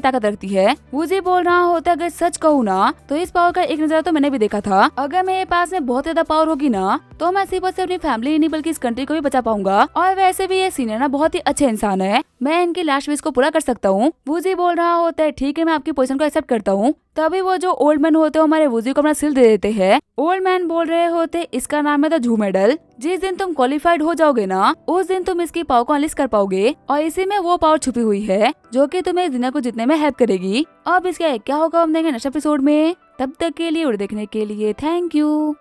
ताकत रखती है। वूजी बोल रहा होता है अगर सच कहूँ ना तो इस पावर का एक नजारा तो मैंने भी देखा था। अगर मेरे पास में बहुत ज्यादा पावर होगी ना तो मैं सिर्फ और सिर्फ अपनी फैमिली ही नहीं बल्कि इस कंट्री को भी बचा पाऊंगा। और वैसे भी ये सीनियर ना बहुत ही अच्छे इंसान है, मैं इनकी लास्ट विश को पूरा कर सकता हूँ। वूजी बोल रहा होता है ठीक है मैं आपकी पोजीशन को एक्सेप्ट करता हूँ। तभी वो जो ओल्ड मैन होते हैं हमारे वूजी को अपना सिल दे देते हैं। ओल्ड मैन बोल रहे होते इसका नाम है द झू मेडल। जिस दिन तुम क्वालिफाइड हो जाओगे ना उस दिन तुम इसकी पावर को अनलिस्ट कर पाओगे और इसी में वो पावर छुपी हुई है जो कि तुम्हें इस दुनिया को जीतने में हेल्प करेगी। अब इसका क्या होगा हम देखेंगे नेक्स्ट एपिसोड में। तब तक के लिए और देखने के लिए थैंक यू।